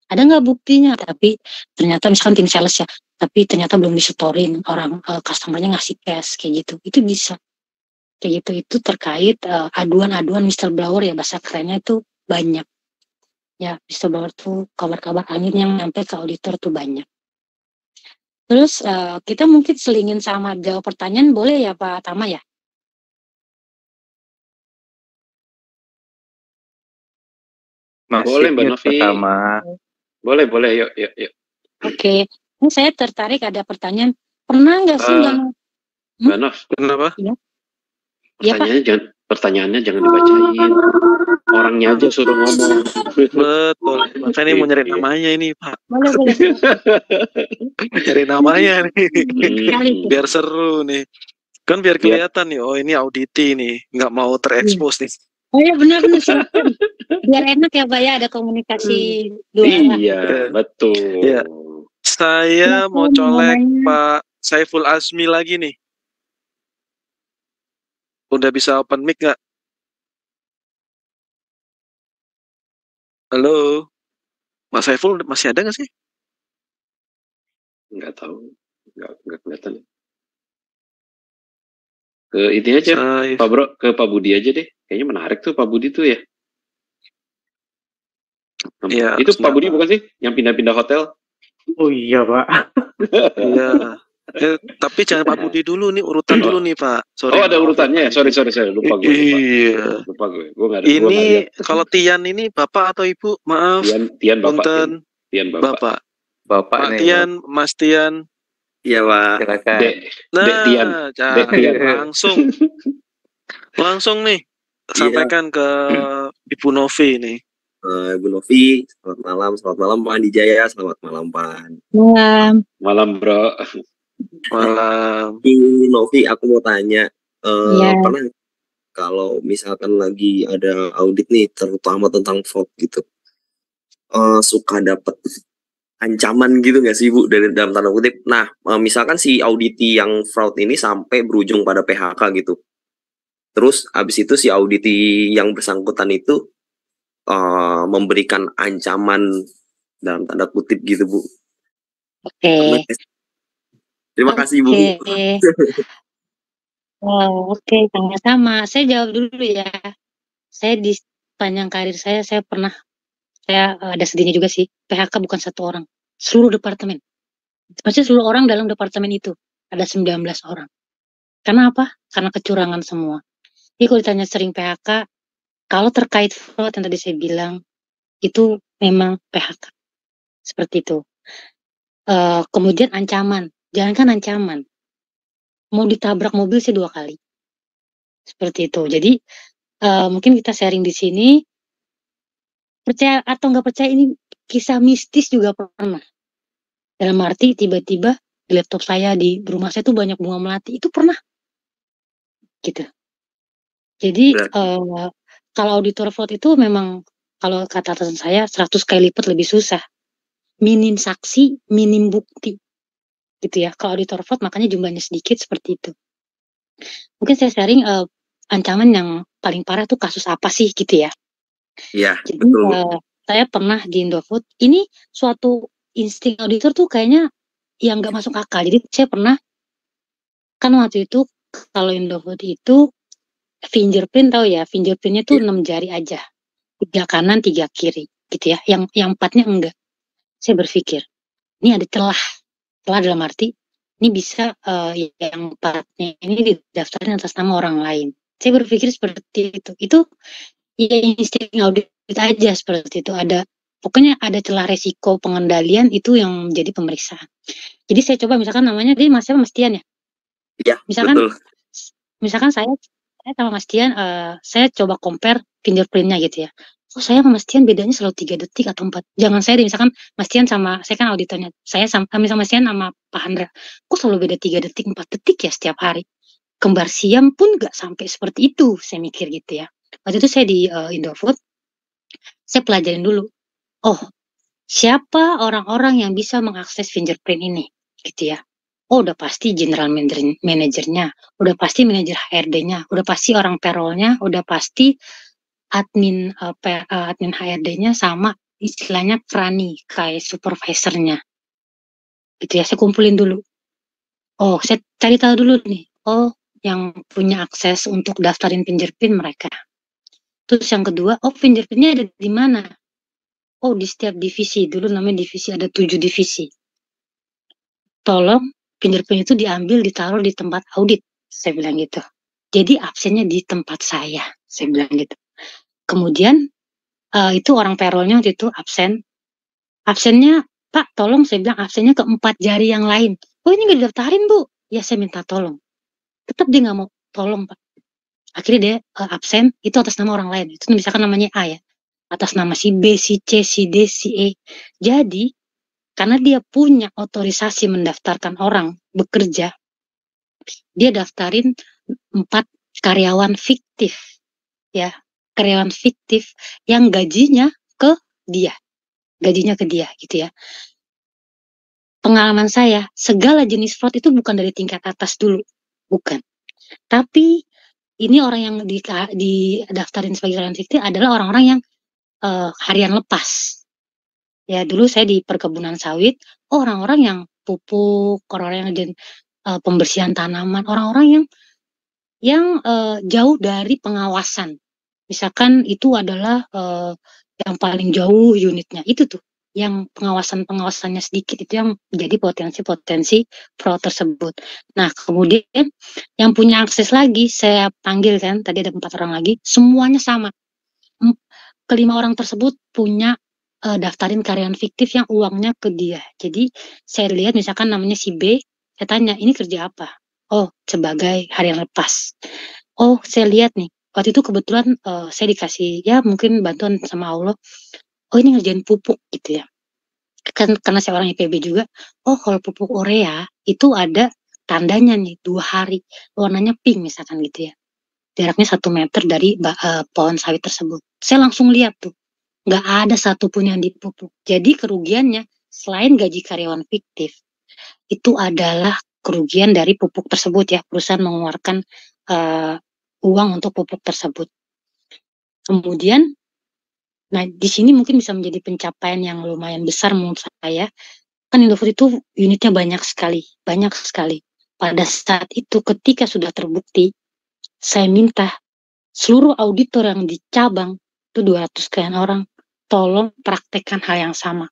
Ada nggak buktinya? Tapi ternyata misalkan tim sales ya, tapi ternyata belum disetorin orang customernya ngasih cash kayak gitu. Itu bisa. Kayak gitu. Itu terkait aduan-aduan whistleblower ya, bahasa kerennya itu banyak. Ya, whistleblower tuh kabar-kabar angin yang nyampe ke auditor tuh banyak. Terus kita mungkin selingin sama jawab pertanyaan, boleh ya Pak Tama ya? Boleh Mbak Novi. Boleh, yuk. Oke, ini saya tertarik ada pertanyaan. Pernah nggak sih Mbak Nov, kenapa? Ya Pak. Pertanyaannya jangan dibacain. Orangnya aja suruh ngomong. Betul. Makanya mau nyari namanya ini Pak. Boleh. Nyari namanya nih. Biar seru nih. Kan biar kelihatan nih, oh ini auditi nih. Nggak mau terekspos nih. Oh ya benar silakan. Biar enak ya Pak ya, ada komunikasi dua. Iya, betul. Ya. Saya mau colek Pak Saiful Azmi lagi nih. Udah bisa open mic nggak? Halo, Mas Saiful masih ada nggak sih? Nggak tahu, nggak kelihatan. Ke ini aja, Pak Bro, ke Pak Budi aja deh. Kayaknya menarik tuh Pak Budi tuh ya. Iya. Itu Pak Budi bukan sih yang pindah-pindah hotel? Oh iya Pak. Iya. Tapi jangan Pak Budi dulu nih, urutan dulu nih Pak. Sorry. Oh ada urutannya ya, sorry, lupa gue. Iya. Lupa gue. Gua ada, ini kalau Tian ini Bapak atau Ibu? Maaf. Tian Bapak. Tian Bapak. Bapak Pak nih. Tian, Mas Tian. Iya Pak. Silakan. Dek Tian. Langsung nih sampaikan ke Ibu Novi nih. Ibu Novi, selamat malam Pak Andi Jaya, selamat malam Pak. Malam Bro. Malam. Ibu Novi, aku mau tanya, pernah kalau misalkan lagi ada audit nih, terutama tentang fraud gitu, suka dapat ancaman gitu nggak sih Bu dari dalam tanda kutip? Nah, misalkan si auditi yang fraud ini sampai berujung pada PHK gitu. Terus habis itu si auditi yang bersangkutan itu memberikan ancaman dalam tanda kutip gitu Bu. Oke. Terima kasih Bu. Oke, sama-sama. Saya jawab dulu ya. Saya di panjang karir saya pernah, saya ada sedihnya juga sih, PHK bukan satu orang, seluruh departemen. Maksudnya seluruh orang dalam departemen itu, ada 19 orang. Karena apa? Karena kecurangan semua. Jadi kalau ditanya sering PHK, kalau terkait fraud yang tadi saya bilang, itu memang PHK. Seperti itu. Kemudian ancaman. Jangankan ancaman. Mau ditabrak mobil sih 2 kali. Seperti itu. Jadi, mungkin kita sharing di sini, percaya atau nggak percaya ini kisah mistis juga pernah. Dalam arti tiba-tiba di laptop saya, di rumah saya tuh banyak bunga melati. Itu pernah. Gitu. Jadi, kalau auditor fraud itu memang, kalau kata atasan saya, 100 kali lipat lebih susah. Minim saksi, minim bukti. Gitu ya. Kalau auditor fraud makanya jumlahnya sedikit seperti itu. Mungkin saya sharing ancaman yang paling parah tuh kasus apa sih gitu ya. Iya, Jadi betul. saya pernah di Indofood, ini suatu insting auditor tuh kayaknya yang nggak masuk akal. Jadi saya pernah, kan waktu itu kalau Indofood itu fingerprint, tahu ya, fingerprintnya tuh 6 jari aja, 3 kanan 3 kiri gitu ya, yang 4-nya enggak. Saya berpikir ini ada celah dalam arti ini bisa yang 4-nya ini didaftarin atas nama orang lain. Saya berpikir seperti itu ya insting audit aja seperti itu, ada pokoknya ada celah resiko pengendalian itu yang menjadi pemeriksaan. Jadi saya coba misalkan namanya dia Mas Tian ya. Iya, Misalkan betul. Misalkan saya sama Mas Tian, saya coba compare fingerprintnya gitu ya. Oh saya sama Mas Tian bedanya selalu 3 detik atau 4. Jangan saya deh, misalkan Mas Tian sama, saya kan auditornya, saya sama Mas Tian sama Pak Handra, kok selalu beda 3 detik, 4 detik ya setiap hari. Kembar siam pun gak sampai seperti itu, saya mikir gitu ya. Waktu itu saya di Indofood, saya pelajarin dulu. Oh, siapa orang-orang yang bisa mengakses fingerprint ini, gitu ya. Oh, udah pasti general manajernya, udah pasti manajer HRD-nya, udah pasti orang payroll-nya, udah pasti admin admin HRD-nya, sama istilahnya krani kayak supervisor-nya. Gitu ya, saya kumpulin dulu. Oh, saya cari tahu dulu nih. Oh, yang punya akses untuk daftarin fingerprint mereka. Terus yang kedua, oh fingerprintnya ada di mana? Oh, di setiap divisi. Dulu namanya divisi, ada 7 divisi. Tolong fingerprint itu diambil, ditaruh di tempat audit. Saya bilang gitu. Jadi absennya di tempat saya bilang gitu. Kemudian itu orang payroll-nya waktu itu absen. Absennya, Pak, tolong, saya bilang absennya ke 4 jari yang lain. Oh, ini nggak didaftarin, Bu. Ya, saya minta tolong. Tetap dia nggak mau tolong, Pak. Akhirnya dia absen, itu atas nama orang lain. Itu misalkan namanya A ya. Atas nama si B, si C, si D, si E. Jadi, karena dia punya otorisasi mendaftarkan orang bekerja, dia daftarin 4 karyawan fiktif. Ya, karyawan fiktif yang gajinya ke dia. Gajinya ke dia, gitu ya. Pengalaman saya, segala jenis fraud itu bukan dari tingkat atas dulu. Bukan. Tapi, ini orang yang didaftarin sebagai karyawan fiktif adalah orang-orang yang harian lepas. Ya, dulu saya di perkebunan sawit, orang-orang yang pupuk, orang-orang yang pembersihan tanaman, orang-orang yang jauh dari pengawasan. Misalkan itu adalah yang paling jauh unitnya, itu tuh yang pengawasannya sedikit, itu yang menjadi potensi fraud tersebut. Nah, kemudian yang punya akses lagi saya panggil kan, tadi ada 4 orang lagi, semuanya sama. Kelima orang tersebut punya daftarin karyawan fiktif yang uangnya ke dia. Jadi saya lihat misalkan namanya si B, saya tanya, ini kerja apa? Oh, sebagai harian lepas. Oh, saya lihat nih, waktu itu kebetulan saya dikasih ya mungkin bantuan sama Allah. Oh, ini ngerjain pupuk gitu ya. Kan karena saya orang IPB juga. Oh, kalau pupuk urea itu ada tandanya nih 2 hari, warnanya pink misalkan gitu ya. Jaraknya 1 meter dari pohon sawit tersebut. Saya langsung lihat tuh, nggak ada satupun yang dipupuk. Jadi kerugiannya selain gaji karyawan fiktif, itu adalah kerugian dari pupuk tersebut ya. Perusahaan mengeluarkan uang untuk pupuk tersebut. Kemudian Nah, di sini mungkin bisa menjadi pencapaian yang lumayan besar menurut saya. Kan Indofood itu unitnya banyak sekali. Pada saat itu ketika sudah terbukti, saya minta seluruh auditor yang di cabang, itu 200 sekian orang, tolong praktekkan hal yang sama.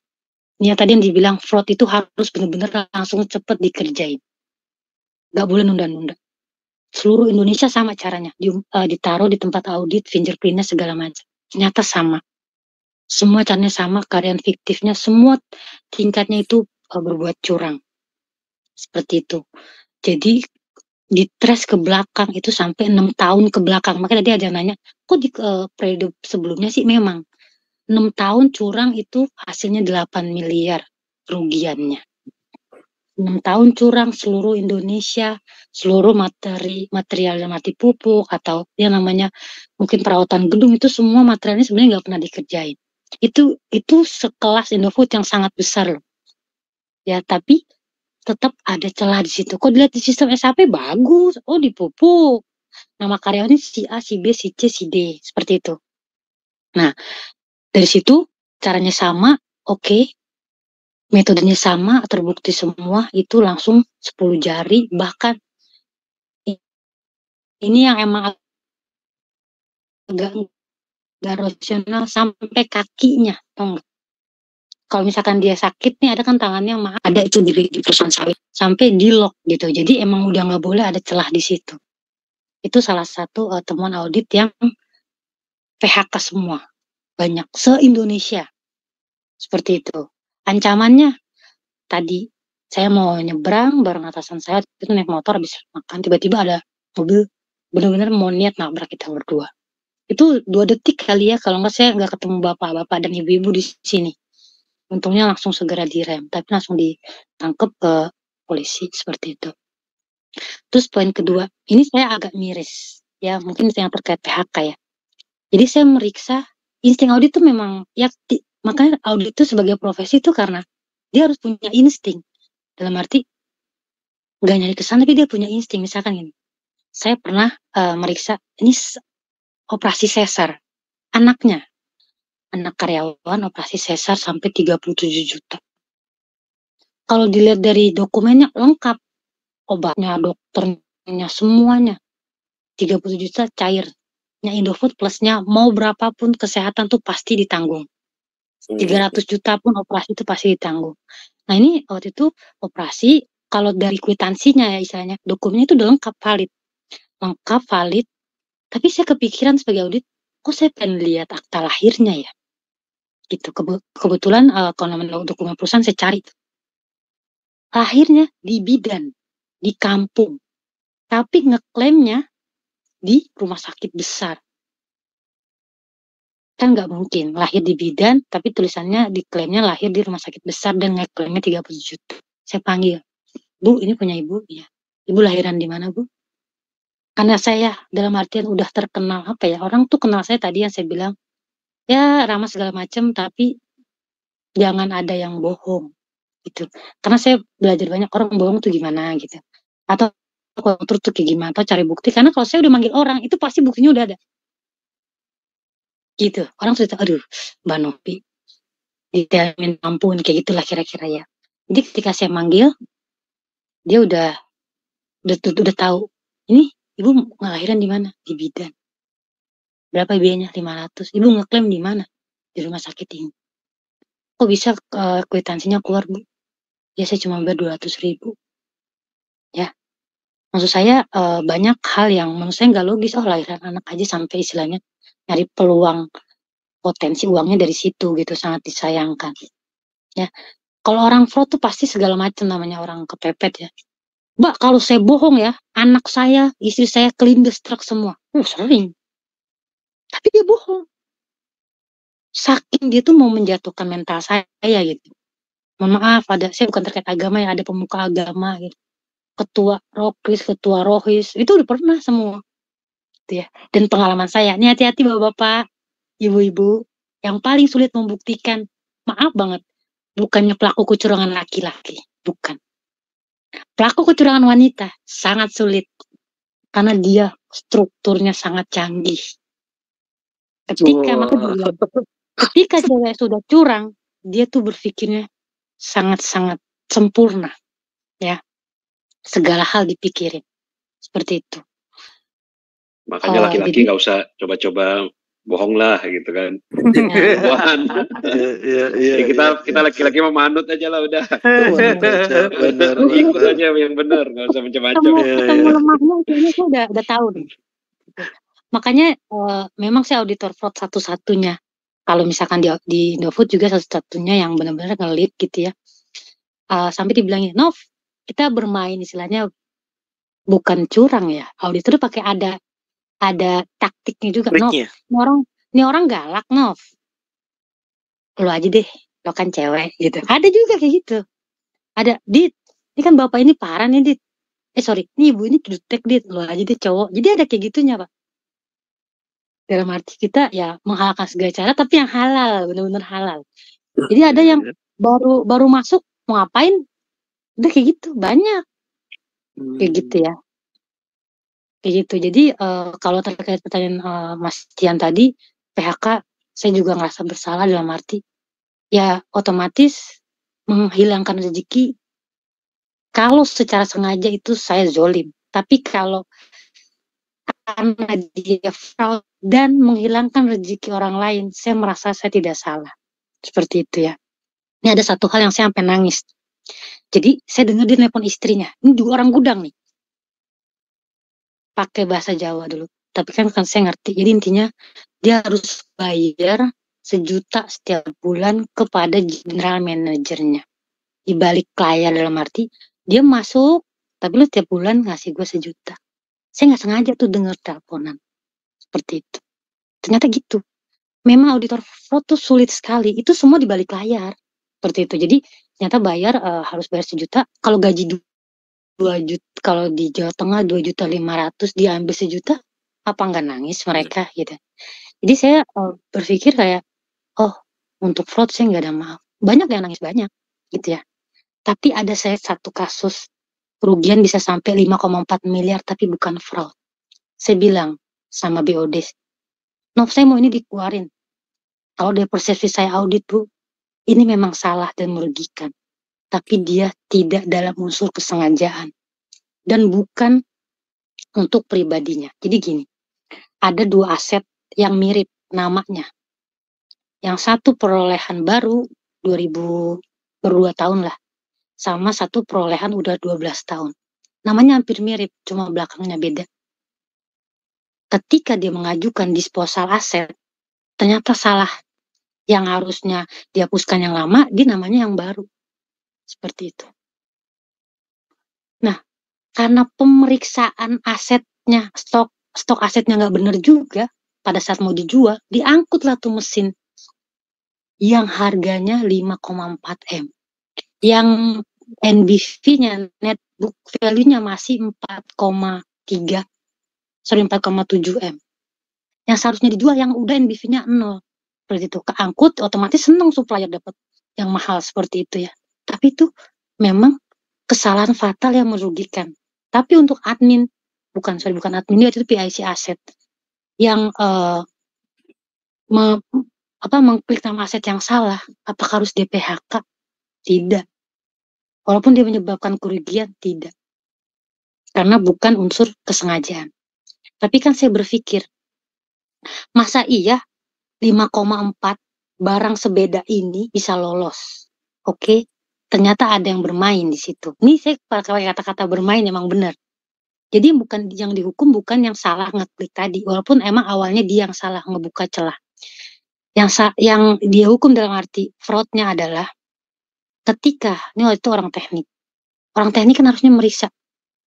Ini tadi yang dibilang fraud itu harus benar-benar langsung cepat dikerjain. Gak boleh nunda-nunda. Seluruh Indonesia sama caranya. Ditaruh di tempat audit, fingerprintnya segala macam. Ternyata sama. Semua caranya sama, karyawan fiktifnya, semua tingkatnya itu berbuat curang. Seperti itu. Jadi ditres ke belakang itu sampai 6 tahun ke belakang. Makanya tadi ada yang nanya, kok di periode sebelumnya sih memang 6 tahun curang itu hasilnya 8 miliar kerugiannya. 6 tahun curang seluruh Indonesia, seluruh material yang mati pupuk atau yang namanya mungkin perawatan gedung itu semua materialnya sebenarnya nggak pernah dikerjain. Itu sekelas Indofood yang sangat besar loh. Ya, tapi tetap ada celah di situ. Kok dilihat di sistem SAP bagus, oh dipupuk. Nama karyawannya si A, si B, si C, si D, seperti itu. Nah, dari situ caranya sama, oke. Metodenya sama, terbukti semua, itu langsung 10 jari, bahkan ini yang emang agak nggak rasional sampai kakinya, tau nggak? Kalau misalkan dia sakit nih, ada kan tangannya yang ada itu di perusahaan sawit, sampai di lock gitu. Jadi emang udah nggak boleh ada celah di situ. Itu salah satu temuan audit yang PHK semua, banyak se-Indonesia, seperti itu. Ancamannya tadi saya mau nyebrang bareng atasan saya, itu naik motor habis makan, tiba-tiba ada mobil benar-benar mau niat nabrak kita berdua. Itu 2 detik kali ya, kalau nggak saya nggak ketemu bapak-bapak dan ibu-ibu di sini. Untungnya langsung segera direm, tapi langsung ditangkap ke polisi seperti itu. Terus poin kedua, ini saya agak miris ya, mungkin yang terkait PHK ya. Jadi saya meriksa insting audit itu memang ya, makanya audit itu sebagai profesi itu karena dia harus punya insting. Dalam arti nggak nyari kesan tapi dia punya insting. Misalkan ini, saya pernah meriksa ini operasi sesar anak karyawan operasi sesar sampai 37 juta. Kalau dilihat dari dokumennya lengkap, obatnya, dokternya, semuanya 37 juta cairnya Indofood, plusnya mau berapapun kesehatan tuh pasti ditanggung. 300 juta pun operasi itu pasti ditanggung. Nah ini waktu itu operasi, kalau dari kwitansinya ya istilahnya, dokumennya itu udah lengkap valid, tapi saya kepikiran sebagai audit, kok saya pengen lihat akta lahirnya ya, gitu. Kebetulan kalau namanya dokumen perusahaan saya cari, lahirnya di bidan, di kampung, tapi ngeklaimnya di rumah sakit besar. Kan nggak mungkin lahir di bidan tapi tulisannya diklaimnya lahir di rumah sakit besar dan ngeklaimnya 30 juta. Saya panggil, Bu, ini punya Ibu? Ya. Ibu lahiran di mana, Bu? Karena saya dalam artian udah terkenal, apa ya, orang tuh kenal saya tadi yang saya bilang, ya ramah segala macam, tapi jangan ada yang bohong gitu. Karena saya belajar banyak orang bohong tuh gimana gitu. Atau kontrol tuh kayak gimana, atau cari bukti. Karena kalau saya udah manggil orang, itu pasti buktinya udah ada. Gitu. Orang sudah tahu, aduh, Mbak Novi, detailin ampun, kayak gitulah kira-kira ya. Jadi ketika saya manggil, dia udah tahu. Ini Ibu ngelahiran di mana? Di bidan. Berapa biayanya? 500. Ibu ngeklaim di mana? Di rumah sakit ini. Kok bisa kwitansinya keluar, Bu? Ya saya cuma bayar 200.000. Ya. Maksud saya banyak hal yang menurut saya nggak logis. Oh, lahiran anak aja sampai istilahnya nyari peluang potensi uangnya dari situ gitu, sangat disayangkan. Ya. Kalau orang fraud tuh pasti segala macam namanya orang kepepet ya. Mbak, kalau saya bohong ya, anak saya, istri saya kelindes truk semua. Sering. Tapi dia bohong. Saking dia tuh mau menjatuhkan mental saya gitu. Mohon maaf, saya bukan terkait agama ya, ada pemuka agama gitu. Ketua Rokris, ketua Rohis, itu udah pernah semua. Gitu ya. Dan pengalaman saya, ini hati-hati bapak-bapak, ibu-ibu, yang paling sulit membuktikan, maaf banget, bukannya pelaku kecurangan laki-laki, bukan. Pelaku kecurangan wanita sangat sulit karena dia strukturnya sangat canggih. Ketika Ketika cewek sudah curang, dia tuh berpikirnya sangat-sangat sempurna, ya. Segala hal dipikirin seperti itu. Makanya laki-laki Jadi nggak usah coba-coba bohong lah gitu kan. ya, Tuhan. Iya, Jadi kita laki-laki mau manut aja lah udah. benar. Ikut aja yang benar, nggak usah macam-macam. ketemu lemahnya kayaknya saya udah tahu nih. Makanya memang saya auditor fraud satu-satunya. Kalau misalkan di Indofood juga satu-satunya yang benar-benar ngelit gitu ya. Sampai dibilangin, Nov, kita bermain istilahnya bukan curang ya. Auditor pakai ada taktiknya juga. Nov, Triknya. ini orang galak, Nov. Lo aja deh, lo kan cewek gitu. Ada juga kayak gitu. Ada, Dit, ini kan bapak ini parah nih, Dit. Sorry, ini ibu ini jutek, Dit. Lo aja deh cowok. Jadi ada kayak gitunya, Pak. Dalam arti kita ya menghalalkan segala cara, tapi yang halal, benar-benar halal. Jadi ada yang baru masuk, mau ngapain? Udah kayak gitu, banyak. Kayak gitu ya. Kayak gitu. Jadi kalau terkait pertanyaan Mas Tian tadi, PHK, saya juga ngerasa bersalah dalam arti, ya otomatis menghilangkan rezeki. Kalau secara sengaja itu saya zolim. Tapi kalau karena dia fraud dan menghilangkan rezeki orang lain, saya merasa saya tidak salah. Seperti itu ya. Ini ada satu hal yang saya sampai nangis. Jadi saya dengar dia nelpon istrinya. Ini juga orang gudang nih. Pakai bahasa Jawa dulu. Tapi kan saya ngerti. Jadi intinya dia harus bayar 1 juta setiap bulan kepada general manajernya. Di balik layar dalam arti dia masuk, tapi lu setiap bulan ngasih gue 1 juta. Saya nggak sengaja tuh dengar teleponan. Seperti itu. Ternyata gitu. Memang auditor fraud tuh sulit sekali. Itu semua di balik layar. Seperti itu. Jadi ternyata bayar harus bayar 1 juta. Kalau gaji 2 juta, kalau di Jawa Tengah 2.500.000 diambil 1 juta, apa nggak nangis mereka gitu. Jadi saya berpikir kayak, oh untuk fraud saya nggak ada maaf. Banyak yang nangis banyak gitu ya. Tapi ada saya satu kasus kerugian bisa sampai 5,4 miliar tapi bukan fraud. Saya bilang sama BOD, Nov, saya mau ini dikeluarin. Kalau dari persepsi saya audit, Bu, ini memang salah dan merugikan. Tapi dia tidak dalam unsur kesengajaan. Dan bukan untuk pribadinya. Jadi gini, ada 2 aset yang mirip namanya. Yang satu perolehan baru, 2 tahun lah. Sama satu perolehan udah 12 tahun. Namanya hampir mirip, cuma belakangnya beda. Ketika dia mengajukan disposal aset, ternyata salah. Yang harusnya dihapuskan yang lama, dia namanya yang baru. Seperti itu. Nah, karena pemeriksaan asetnya, stok asetnya nggak benar juga, pada saat mau dijual, diangkutlah tuh mesin yang harganya 5,4 M. Yang NBV-nya, net book value-nya masih 4,7 M. Yang seharusnya dijual yang udah NBV-nya 0. Seperti itu. Keangkut, otomatis senang supplier dapat yang mahal seperti itu ya. Tapi itu memang kesalahan fatal yang merugikan. Tapi untuk admin, bukan admin, dia itu PIC aset yang mengklik nama aset yang salah, apakah harus DPHK? Tidak. Walaupun dia menyebabkan kerugian, tidak. Karena bukan unsur kesengajaan. Tapi kan saya berpikir, masa iya 5,4 barang sebeda ini bisa lolos? Oke, ternyata ada yang bermain di situ. Ini saya pakai kata-kata bermain emang benar. Jadi bukan yang dihukum, bukan yang salah ngeklik tadi. Walaupun emang awalnya dia yang salah ngebuka celah. Yang dia hukum dalam arti fraudnya adalah ketika, ini waktu itu orang teknik. Orang teknik kan harusnya meriksa.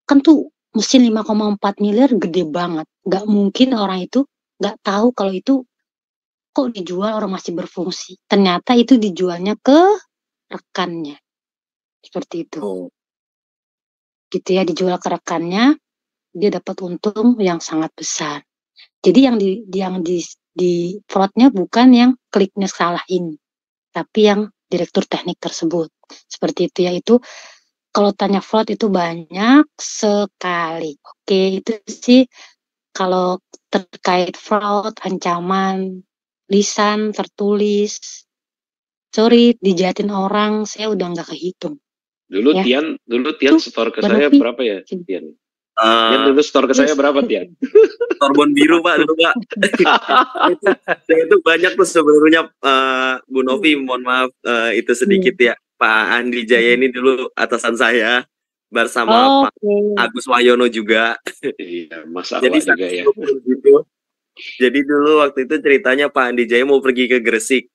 Kan tuh mesin 5,4 miliar gede banget. Gak mungkin orang itu gak tahu kalau itu kok dijual orang masih berfungsi. Ternyata itu dijualnya ke rekannya. Seperti itu. Gitu ya, dijual ke rekannya, dia dapat untung yang sangat besar. Jadi yang di fraudnya bukan yang kliknya salah ini, tapi yang direktur teknik tersebut. Seperti itu ya, itu kalau tanya fraud itu banyak sekali. Oke, itu sih kalau terkait fraud, ancaman lisan, tertulis. Sorry, dijahatin orang, saya udah nggak kehitung. Dulu Ya. Tian store ke Bang saya Novi. berapa ya, Tian? Tian dulu store ke saya berapa, Tian? Torbon biru Pak dulu Pak. itu banyak tuh sebenarnya Bu Novi, mohon maaf itu sedikit ya. Pak Andi Jaya ini dulu atasan saya bersama Pak Agus Wahyono juga. Iya, Mas Jadi Ahwa juga ya. gitu. Jadi dulu waktu itu ceritanya Pak Andi Jaya mau pergi ke Gresik.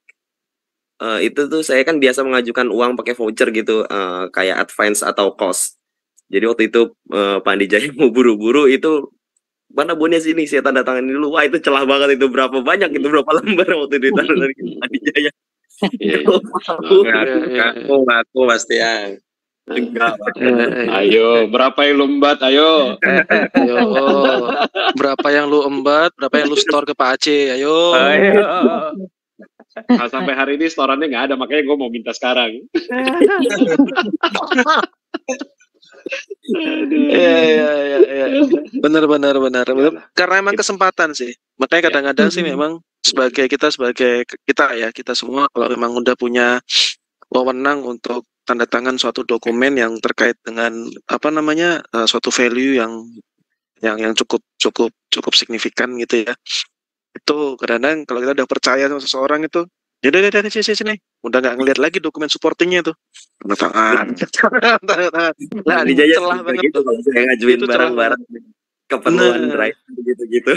Itu tuh saya kan biasa mengajukan uang pakai voucher gitu, kayak advance atau cost. Jadi waktu itu Pak Andi Jaya mau buru-buru itu, mana bonnya sini, saya tanda tangan dulu. Wah itu celah banget, itu berapa banyak, itu berapa lembar waktu itu ditanda dari Pak Andi Jaya. Ngaku pasti ya. Enggak. Ayo, berapa yang lu embat? Ayo. Berapa yang lu embat, berapa yang lu store ke Pak Aceh, ayo. Nah, sampai hari ini storannya nggak ada, makanya gue mau minta sekarang. Iya. Benar. Karena emang kesempatan sih. Makanya kadang-kadang sih memang kita semua kalau memang udah punya wewenang untuk tanda tangan suatu dokumen yang terkait dengan suatu value yang cukup signifikan gitu ya. Itu kadang-kadang kalau kita udah percaya sama seseorang itu, jadi sini, udah nggak ngelihat lagi dokumen supportingnya tuh, tanda tangan. Nah, di Jaya celah banget gitu kalau saya ngajuin barang-barang keperluan drive gitu.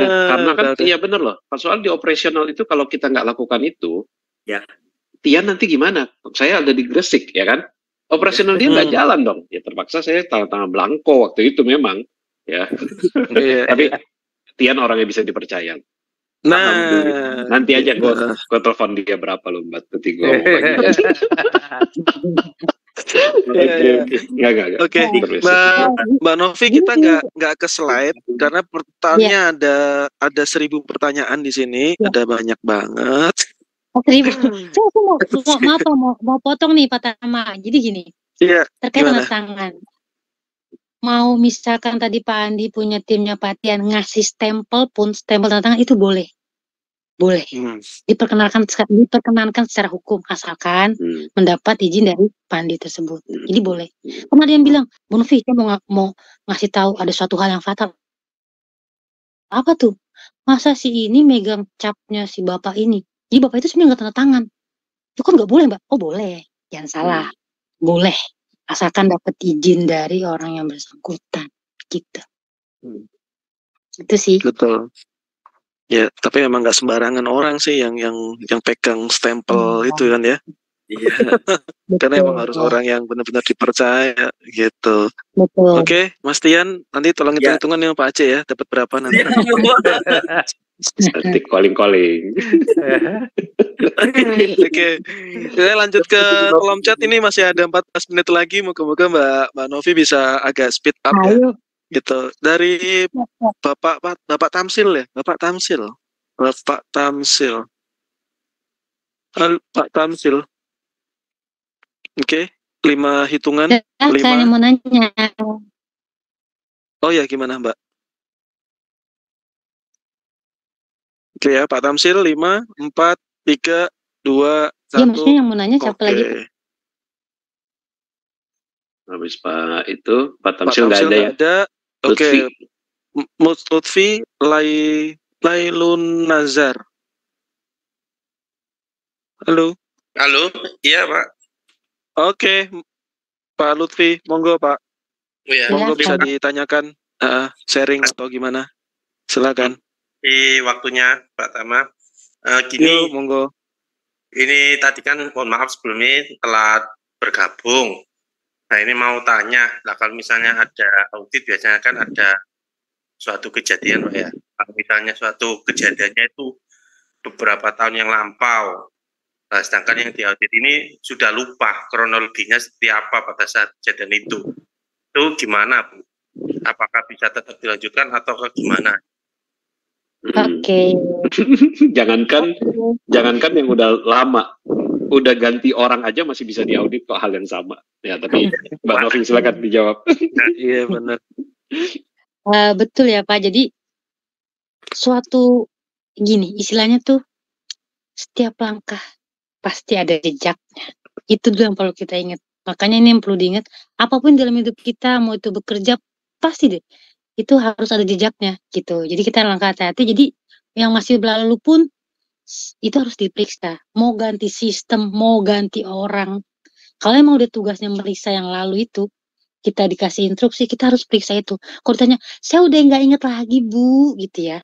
Karena kan iya bener loh. Soal di operasional itu kalau kita nggak lakukan itu, ya Tian nanti gimana? Saya ada di Gresik ya kan? Operasional dia nggak jalan dong. Ya terpaksa saya tanda tangan blanko waktu itu memang. Ya. Tapi Tian orangnya bisa dipercaya. Nah, nanti aja gue telepon dia berapa lo Mbak, nanti gue Oke, Mbak Novi, kita nggak ke slide karena pertanyaannya ada 1000 pertanyaan di sini, ada banyak banget. 1000. Saya mau potong nih Pak Tama. Jadi gini, terkait tanda tangan. Mau misalkan tadi Pak Andi punya timnya Pak Tian ngasih stempel tanda tangan itu boleh. Diperkenankan secara hukum asalkan mendapat izin dari Pak Andi tersebut. Jadi boleh. Pernah dia yang bilang, Bu Novi, saya mau ngasih tahu ada suatu hal yang fatal. Apa tuh? Masa si ini megang capnya si bapak ini? Jadi bapak itu sebenarnya nggak tanda tangan. Itu kan nggak boleh Mbak? Oh boleh, jangan salah. Boleh. Asalkan dapat izin dari orang yang bersangkutan, gitu. Itu sih. Betul. Ya, tapi memang nggak sembarangan orang sih yang pegang stempel itu kan ya. Iya. Karena emang harus orang yang benar-benar dipercaya gitu. Betul. Oke, Mas Tian, nanti tolong hitung-hitungan ya Pak Aceh ya, dapat berapa nanti. Nanti calling. Oke, saya lanjut ke kolom chat. Ini masih ada 14 menit lagi. Moga-moga Mbak Novi bisa agak speed up ya. Gitu. Dari Bapak Tamsil ya, Bapak Tamsil. Pak Tamsil. Oke, 5 hitungan. 5. Saya mau nanya. Oh ya, gimana Mbak? Oke ya, Pak Tamsil 5, 4, 3, 2, 1. Ya, maksudnya yang mau nanya siapa lagi? Habis Pak Tamsil nggak ada ya? Ada. Oke. Lutfi Lailun Nazar. Halo, iya Pak. Oke, Pak Lutfi, monggo Pak. Monggo bisa ditanyakan, sharing atau gimana? Silakan. Di waktunya Pak Tama. Gini, monggo. Ini tadi kan mohon maaf sebelumnya telat bergabung. Nah ini mau tanya, kalau misalnya ada audit biasanya kan ada suatu kejadian Pak ya. Kalau misalnya suatu kejadiannya itu beberapa tahun yang lampau. Nah, sedangkan yang diaudit ini sudah lupa kronologinya seperti apa pada saat kejadian itu. Itu gimana Bu? Apakah bisa tetap dilanjutkan atau gimana? Oke. Jangankan yang udah lama, udah ganti orang aja masih bisa diaudit kok hal yang sama. Ya, tapi Mbak Novi silakan dijawab. Iya benar. Betul ya Pak. Jadi suatu gini, istilahnya tuh setiap langkah pasti ada jejaknya. Itu dulu yang perlu kita ingat. Makanya ini yang perlu diingat. Apapun dalam hidup kita, mau itu bekerja, pasti deh. Itu harus ada jejaknya gitu. Jadi kita langkah hati-hati. Jadi yang masih berlalu pun itu harus diperiksa. Mau ganti sistem, mau ganti orang. Kalau emang udah tugasnya meriksa yang lalu itu, kita dikasih instruksi, kita harus periksa itu. Kalau ditanya, saya udah nggak inget lagi Bu, gitu ya.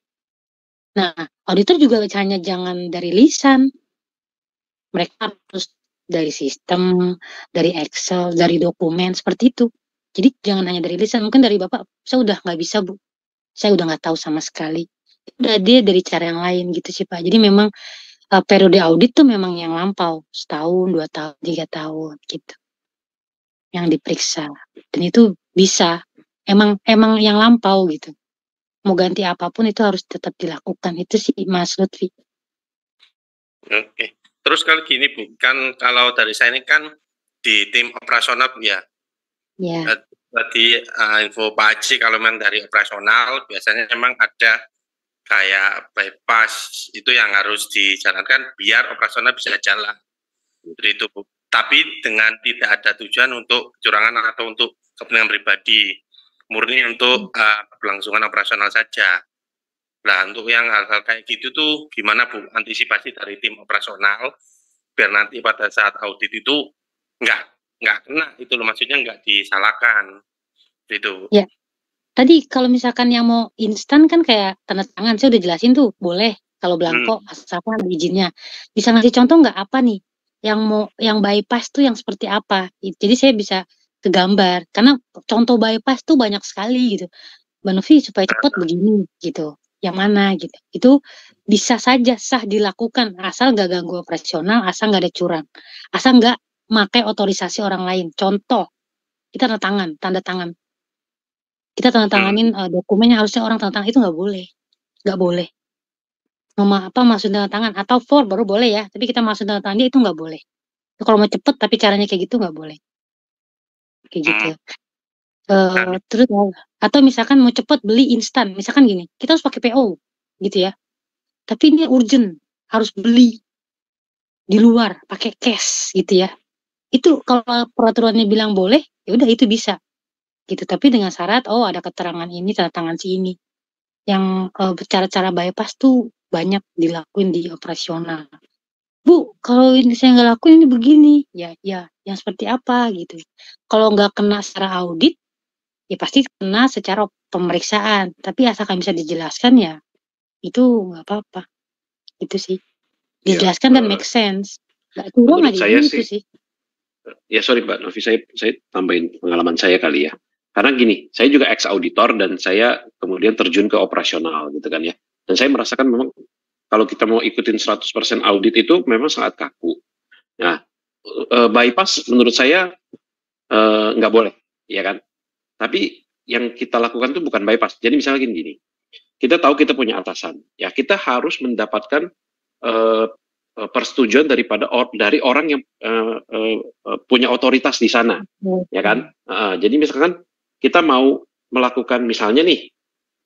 Nah, auditor juga hanya jangan dari lisan. Mereka harus dari sistem, dari Excel, dari dokumen, seperti itu. Jadi jangan hanya dari lisan. Mungkin dari Bapak, saya udah nggak bisa Bu. Saya udah nggak tahu sama sekali. Udah dia dari cara yang lain gitu sih Pak. Jadi memang periode audit tuh memang yang lampau. Setahun, 2 tahun, 3 tahun gitu. Yang diperiksa. Dan itu bisa. Emang yang lampau gitu. Mau ganti apapun itu harus tetap dilakukan. Itu sih Mas Lutfi. Oke. Terus kalau gini Bu, kan kalau dari saya ini kan di tim operasional Bu ya. Ya. Tadi info Pak Haji kalau memang dari operasional biasanya memang ada kayak bypass itu yang harus dijalankan biar operasional bisa jalan. Jadi itu Bu. Tapi dengan tidak ada tujuan untuk kecurangan atau untuk kepentingan pribadi, murni untuk kelangsungan operasional saja. Nah, untuk yang hal-hal kayak gitu tuh gimana Bu antisipasi dari tim operasional biar nanti pada saat audit itu nggak kena itu loh, maksudnya nggak disalahkan gitu. Ya. Tadi kalau misalkan yang mau instan kan kayak tanda tangan, saya udah jelasin tuh boleh kalau blanko asalkan ada izinnya. Bisa ngasih contoh nggak apa nih yang bypass tuh yang seperti apa? Jadi saya bisa kegambar karena contoh bypass tuh banyak sekali gitu. Mbak Novi supaya cepat begini gitu. Yang mana gitu. Itu bisa saja sah dilakukan asal nggak ganggu operasional, asal nggak ada curang, asal nggak pakai otorisasi orang lain. Contoh, kita tanda tangan. Kita tanda tanganin dokumennya harusnya orang tanda tangan, itu nggak boleh. Maksud tanda tangan atau for baru boleh ya. Tapi kita maksud tanda tangan dia itu nggak boleh. Kalau mau cepet tapi caranya kayak gitu nggak boleh. Kayak gitu. Terus atau misalkan mau cepet beli instan, misalkan gini, kita harus pakai PO gitu ya. Tapi ini urgent, harus beli di luar pakai cash gitu ya. Itu kalau peraturannya bilang boleh, ya udah itu bisa. Gitu, tapi dengan syarat ada keterangan ini, tanda tangan si ini. Yang cara-cara bypass tuh banyak dilakuin di operasional. Bu, kalau ini saya nggak lakuin ini begini, ya yang seperti apa gitu. Kalau nggak kena secara audit, ya pasti kena secara pemeriksaan. Tapi asalkan bisa dijelaskan ya, itu nggak apa-apa. Itu sih. Dijelaskan dan make sense. Nggak curang aja itu sih. Ya sorry Mbak Novi, saya tambahin pengalaman saya kali ya. Karena gini, saya juga ex-auditor dan saya kemudian terjun ke operasional gitu kan ya. Dan saya merasakan memang kalau kita mau ikutin 100% audit itu memang sangat kaku. Nah, bypass menurut saya nggak boleh, ya kan? Tapi yang kita lakukan itu bukan bypass. Jadi misalnya gini, kita tahu kita punya atasan, ya kita harus mendapatkan persetujuan dari orang yang punya otoritas di sana, ya kan? Jadi misalkan kita mau melakukan misalnya nih,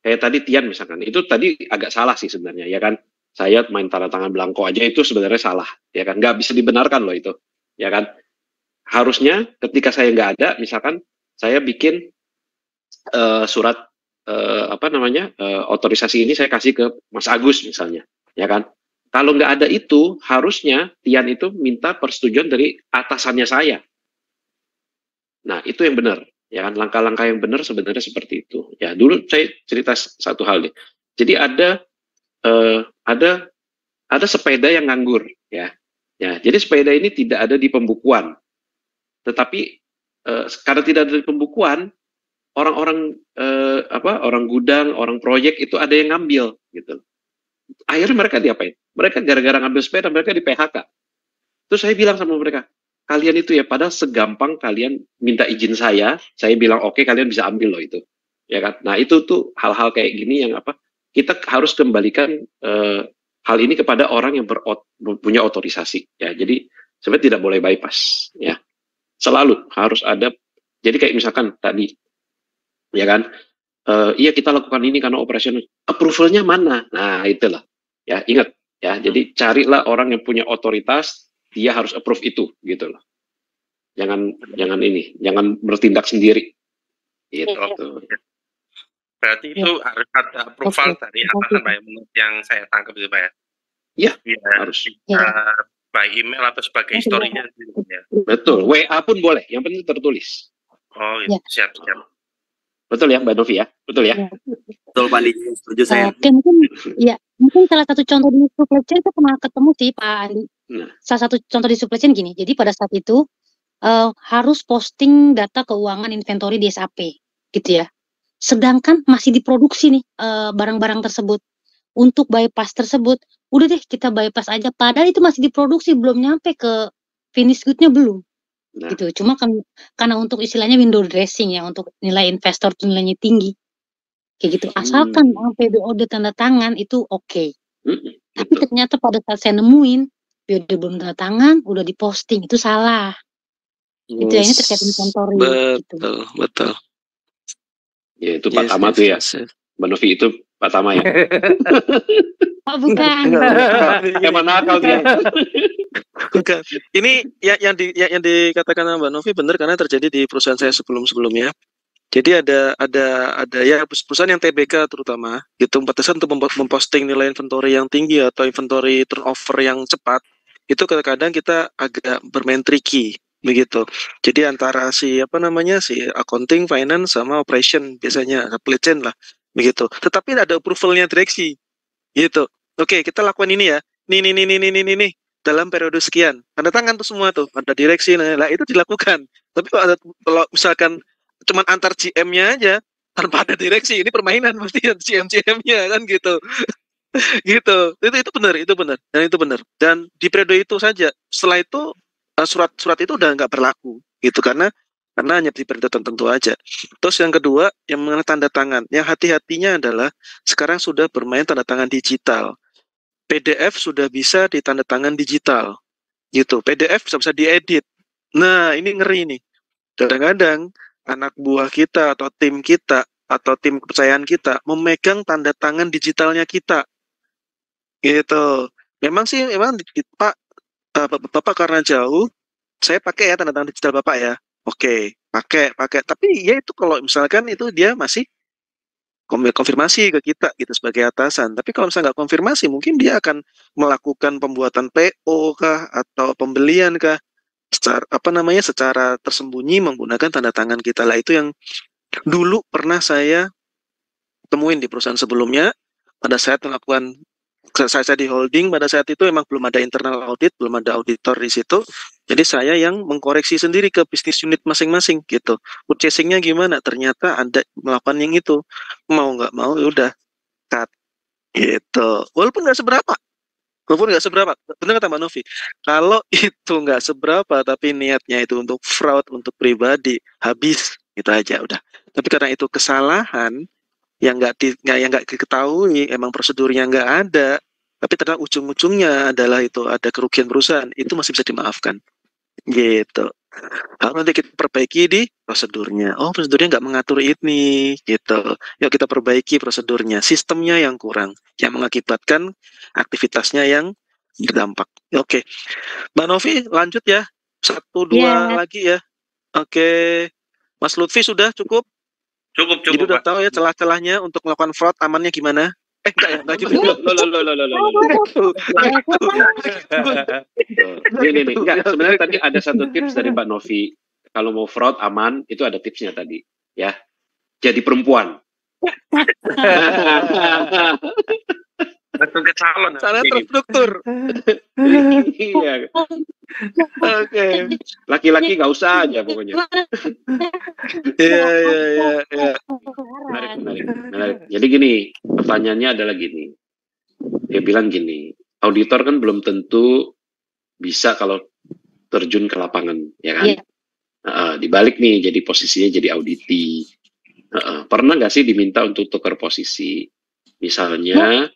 kayak tadi Tian misalkan, itu tadi agak salah sih sebenarnya, ya kan? Saya main tanda tangan blanko aja itu sebenarnya salah, ya kan? Nggak bisa dibenarkan loh itu, ya kan? Harusnya ketika saya nggak ada, misalkan saya bikin surat otorisasi ini saya kasih ke Mas Agus misalnya, ya kan? Kalau nggak ada itu, harusnya Tian itu minta persetujuan dari atasannya saya. Nah, itu yang benar. Ya kan, langkah-langkah yang benar sebenarnya seperti itu. Ya, dulu saya cerita satu hal nih. Jadi ada sepeda yang nganggur, ya. Ya, jadi sepeda ini tidak ada di pembukuan. Tetapi karena tidak ada di pembukuan, orang-orang orang gudang, orang proyek itu ada yang ngambil, gitu. Akhirnya mereka diapain? Mereka gara-gara ngambil sepeda, mereka di PHK. Terus saya bilang sama mereka, kalian itu ya, padahal segampang kalian minta izin saya bilang oke, kalian bisa ambil loh itu. Ya kan? Nah itu tuh hal-hal kayak gini yang kita harus kembalikan hal ini kepada orang yang punya otorisasi. Ya, jadi sebenarnya tidak boleh bypass. Ya, selalu harus ada. Jadi kayak misalkan tadi, ya kan? Iya kita lakukan ini karena operasional. Approval-nya mana? Nah itulah. Ya, ingat ya. Jadi carilah orang yang punya otoritas, dia harus approve itu gitu loh. Jangan bertindak sendiri. Gitu. Berarti itu harus ada approval dari atasan Pak ya, menurut yang saya tangkap itu Pak ya. Iya, harus by email atau sebagai historinya gitu ya. Betul, WA pun boleh, yang penting tertulis. Oh iya, siap. Betul ya Mbak Novi ya? Betul ya? Betul Pak Andi, setuju saya. Oke, mungkin salah satu contoh di supply chain itu pernah ketemu sih Pak Andi. Salah satu contoh di supply chain gini, jadi pada saat itu harus posting data keuangan inventory di SAP gitu ya. Sedangkan masih diproduksi nih barang-barang tersebut. Untuk bypass tersebut, udah deh kita bypass aja. Padahal itu masih diproduksi, belum nyampe ke finish good-nya belum. Gitu. Cuma karena untuk istilahnya window dressing ya, untuk nilai investor nilainya tinggi. Kayak gitu. Asalkan PBOD tanda tangan itu oke. Tapi ternyata pada saat saya nemuin PBOD belum tanda tangan, udah diposting, itu salah. Itu ya, ini terkait inventory. Betul. Ya itu Pak Tama tuh ya. Mbak Novi itu Pak Tama ya. Oh bukan. Emang nakal dia. Bukan. Ini yang dikatakan Mbak Novi benar karena terjadi di perusahaan saya sebelumnya. Jadi ada ya perusahaan yang TBK terutama gitu batasan untuk memposting nilai inventory yang tinggi atau inventory turnover yang cepat. Itu kadang-kadang kita agak bermain tricky begitu. Jadi antara si accounting, finance sama operation biasanya supply chain lah begitu. Tetapi ada approvalnya direksi gitu. Oke, kita lakukan ini ya. Nih dalam periode sekian. Tanda tangan tuh semua tuh, ada direksi lah itu dilakukan. Tapi kalau misalkan cuman antar GM-nya aja tanpa ada direksi, ini permainan mesti GM-nya kan gitu. Gitu. Itu benar. Dan di periode itu saja. Setelah itu surat itu udah nggak berlaku gitu karena hanya di periode tertentu aja. Terus yang kedua yang mengenai tanda tangan, yang hati-hatinya adalah sekarang sudah bermain tanda tangan digital. PDF sudah bisa ditanda tangan digital, gitu. PDF bisa diedit. Nah ini ngeri nih. Kadang-kadang anak buah kita atau tim kepercayaan kita memegang tanda tangan digitalnya kita, gitu. Memang Pak. Bapak karena jauh, saya pakai ya tanda tangan digital Bapak ya. Oke, pakai. Tapi ya itu kalau misalkan itu dia masih konfirmasi ke kita gitu sebagai atasan. Tapi kalau misalnya nggak konfirmasi, mungkin dia akan melakukan pembuatan PO kah atau pembelian kah secara tersembunyi menggunakan tanda tangan kita lah. Itu yang dulu pernah saya temuin di perusahaan sebelumnya pada saat melakukan. Saya di holding pada saat itu memang belum ada internal audit, belum ada auditor di situ. Jadi saya yang mengkoreksi sendiri ke bisnis unit masing-masing gitu. Purchasing-nya gimana? Ternyata ada melakukan yang itu. Mau nggak mau ya udah cut gitu. Walaupun nggak seberapa. Benar kata Mbak Novi. Kalau itu nggak seberapa tapi niatnya itu untuk fraud, untuk pribadi, habis gitu aja udah. Tapi karena itu kesalahan yang nggak diketahui, emang prosedurnya nggak ada, tapi ternyata ujung-ujungnya adalah itu ada kerugian perusahaan, itu masih bisa dimaafkan, gitu. Harus nanti kita perbaiki di prosedurnya. Oh prosedurnya nggak mengatur ini, gitu. Yuk kita perbaiki prosedurnya, sistemnya yang kurang, yang mengakibatkan aktivitasnya yang berdampak. Oke, Mbak Novi lanjut ya, 1-2 lagi ya. Oke, Mas Lutfi sudah cukup. Cukup. Jadi udah tahu ya celah-celahnya untuk melakukan fraud amannya gimana? Enggak gitu. Ini enggak. Sebenarnya tadi ada satu tips dari Mbak Novi. Kalau mau fraud aman, itu ada tipsnya tadi. Ya, jadi perempuan. Langsung ke calon. Cara terstruktur. Iya. Oke. Laki-laki nggak usah aja pokoknya. Iya. Menarik. Jadi gini, pertanyaannya adalah gini. Dia bilang gini, auditor kan belum tentu bisa kalau terjun ke lapangan, ya kan? Dibalik nih, jadi posisinya jadi auditi. Pernah nggak sih diminta untuk tukar posisi? Misalnya,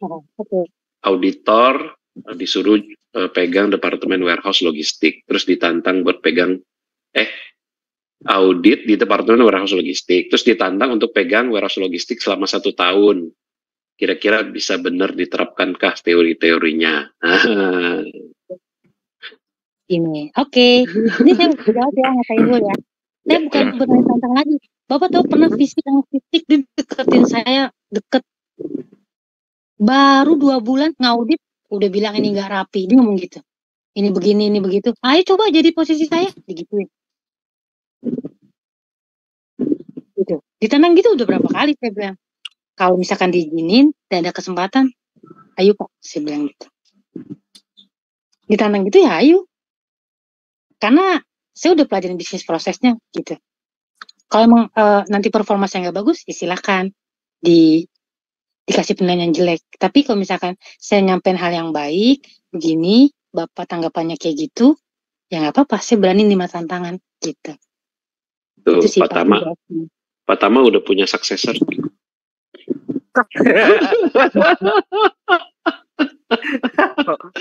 auditor disuruh pegang departemen warehouse logistik, terus ditantang buat pegang audit di departemen warehouse logistik, terus ditantang untuk pegang warehouse logistik selama 1 tahun. kira-kira bisa benar diterapkankah teori-teorinya? Ini, oke. Ini saya jawab ya, Mas Saiful ya. Saya bukan bermain tantang lagi. Bapak tahu pernah fisik yang fisik deketin saya deket. Baru 2 bulan ngaudit, udah bilang ini nggak rapi. Dia ngomong gitu. Ini begini, ini begitu. Ayo coba jadi posisi saya, digituin. Gitu. Ditantang gitu udah berapa kali saya bilang. Kalau misalkan diizinin dan ada kesempatan, ayo Pak, saya bilang gitu. Ditantang gitu ya ayo. Karena saya udah pelajarin bisnis prosesnya gitu. Kalau emang nanti performa saya nggak bagus, ya silakan dikasih penilaian yang jelek. Tapi kalau misalkan saya nyampein hal yang baik, begini, Bapak tanggapannya kayak gitu, ya nggak apa-apa, saya berani nerima tantangan gitu. Tuh, Itu sih, Pak Tama udah punya successor.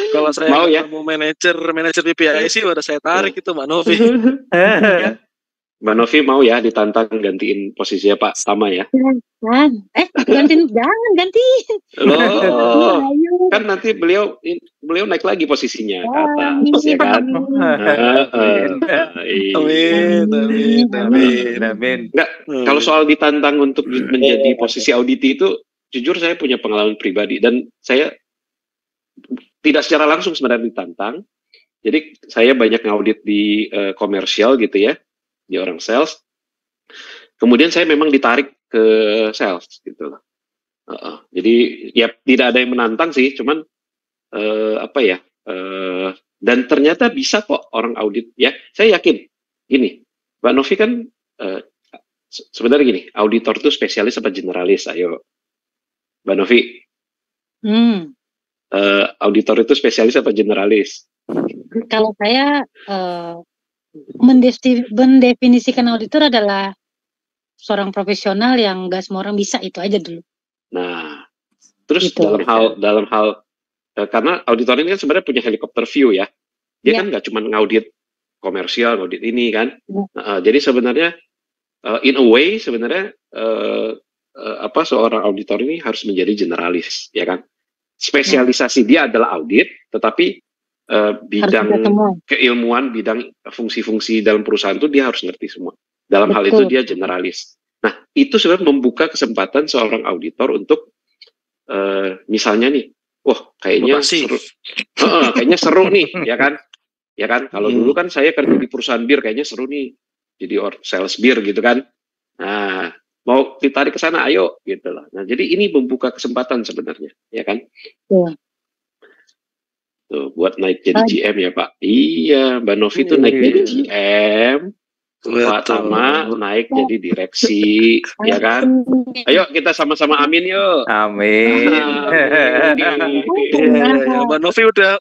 Kalau saya mau ya mau manajer PPIC udah saya tarik itu Mbak Novi. Mbak Novi mau ya ditantang gantiin posisinya Pak Tama ya? Gantiin, jangan gantiin. Loh, kan nanti beliau naik lagi posisinya ke atas, ya kan? Amin. Enggak, kalau soal ditantang untuk menjadi posisi auditi itu, jujur saya punya pengalaman pribadi dan saya tidak secara langsung sebenarnya ditantang. Jadi saya banyak ngaudit di komersial gitu ya, di orang sales. Kemudian saya memang ditarik ke sales gitu loh. Jadi ya tidak ada yang menantang sih, cuman dan ternyata bisa kok orang audit ya. Saya yakin gini, Mbak Novi kan sebenarnya gini, auditor itu spesialis apa generalis? Ayo, Mbak Novi. Auditor itu spesialis apa generalis? Kalau saya mendefinisikan auditor adalah seorang profesional yang gak semua orang bisa, itu aja dulu. Nah, terus gitu. dalam hal karena auditor ini kan sebenarnya punya helikopter view ya. Dia kan nggak cuma ngaudit komersial, ngaudit ini kan. Jadi sebenarnya in a way sebenarnya seorang auditor ini harus menjadi generalis, ya kan? Spesialisasi dia adalah audit, tetapi bidang keilmuan, bidang fungsi-fungsi dalam perusahaan itu dia harus ngerti semua. Dalam hal itu dia generalis. Nah, itu sebenarnya membuka kesempatan seorang auditor untuk misalnya nih, kayaknya seru, kayaknya seru nih, ya kan? Ya kan? Kalau dulu kan saya kerja di perusahaan bir, kayaknya seru nih, jadi sales bir gitu kan. Nah, mau ditarik ke sana, ayo gitu loh. Nah, jadi ini membuka kesempatan sebenarnya, ya kan? Tuh, buat naik jadi GM ya Pak. Iya, Mbak Novi tuh naik jadi GM, Pak Tama naik jadi direksi, ya kan? Ayo kita sama-sama amin yuk. Amin. Mbak Novi udah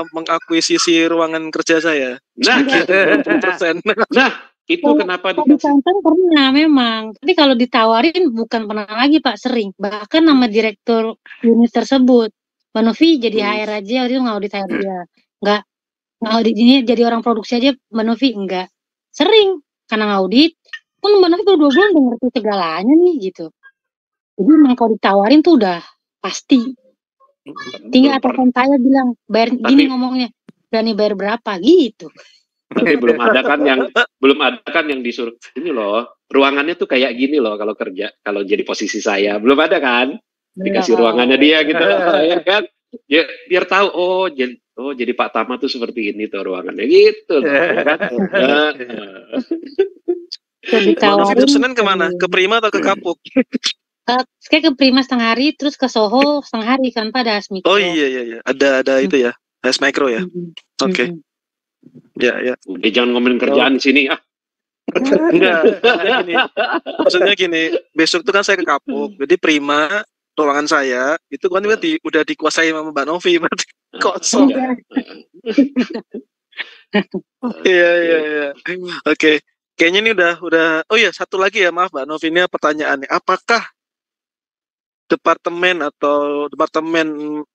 mengakuisisi ruangan kerja saya. Nah, itu kenapa ditantang pernah memang. Tapi kalau ditawarin bukan pernah lagi Pak, sering. Bahkan nama direktur unit tersebut, Mbak Novi jadi HR aja, itu ngaudit HR dia. Enggak ngaudit ini jadi orang produksi aja, Mbak Novi enggak. Sering karena ngaudit. Pun Mbak Novi baru 2 bulan udah ngerti segalanya nih gitu. Jadi memang kalau ditawarin tuh udah pasti. Tinggal atasan saya bilang, bayar gini ngomongnya, berani bayar berapa gitu. Tapi belum ada kan yang disuruh ini loh, ruangannya tuh kayak gini loh kalau kerja, kalau jadi posisi saya belum ada kan, dikasih ruangannya dia gitu, ya kan, ya, biar tahu jadi Pak Tama tuh seperti ini tuh ruangannya gitu, ya kan. Itu Senin kemana? Ke Prima atau ke Kapuk? Kayak ke Prima setengah hari, terus ke Soho setengah hari kan pada Asmikro. Oh iya, ada itu ya, Asmikro ya. Oke. Ya. Jangan ngomongin kerjaan di sini ah. Enggak. Maksudnya gini, besok tuh kan saya ke Kapuk. Jadi Prima ruangan saya itu kan udah dikuasai sama Mbak Novi, berarti kosong. Iya. Oke. Kayaknya ini udah. Oh iya, satu lagi ya, maaf Mbak Novi, ini pertanyaannya. Apakah departemen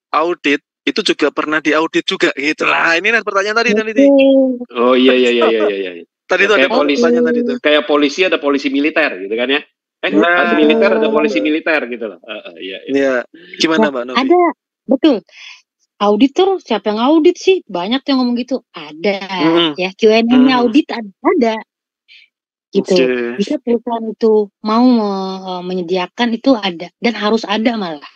audit itu juga pernah diaudit juga gitu lah. Ini pertanyaan tadi. Oh iya. Tadi itu ada polisi tadi itu. Kayak polisi ada polisi militer gitu kan ya. militer ada polisi militer gitu loh. Iya. Iya. Gimana Mbak Novi? Ada, betul. Auditor siapa yang audit sih? Banyak yang ngomong gitu. Ada, ya Q&A-nya audit ada. Gitu. Oke. Jika perusahaan itu mau menyediakan itu ada dan harus ada malah.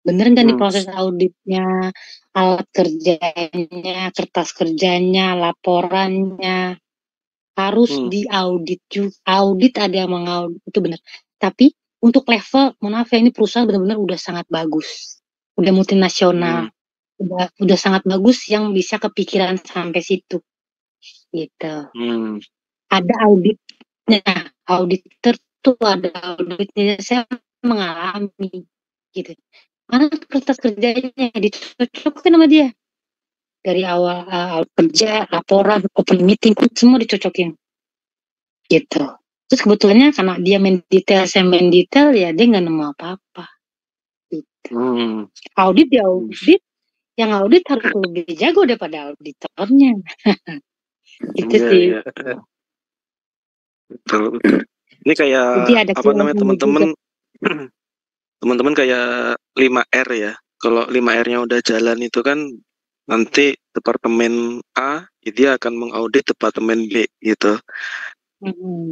Bener nggak nih proses auditnya, alat kerjanya, kertas kerjanya, laporannya harus diaudit juga. Audit ada yang mengaudit itu benar. Tapi untuk level, mohon maaf ya, ini perusahaan benar-benar udah sangat bagus, udah multinasional, udah sangat bagus yang bisa kepikiran sampai situ, gitu. Ada auditnya, auditor tuh ada auditnya, saya mengalami, gitu. Mana kertas kerjanya dicocokin sama dia dari awal kerja, laporan, open meeting, semua dicocokin, gitu. Terus kebetulannya karena dia main detail, saya main detail, ya dia nggak nemu apa-apa. Gitu. Audit dia audit, yang audit harus lebih jago daripada auditornya. Gitu sih. Iya. Betul. Ini kayak apa namanya teman-teman kayak 5R ya. Kalau 5R-nya udah jalan itu kan nanti departemen A dia akan mengaudit departemen B gitu.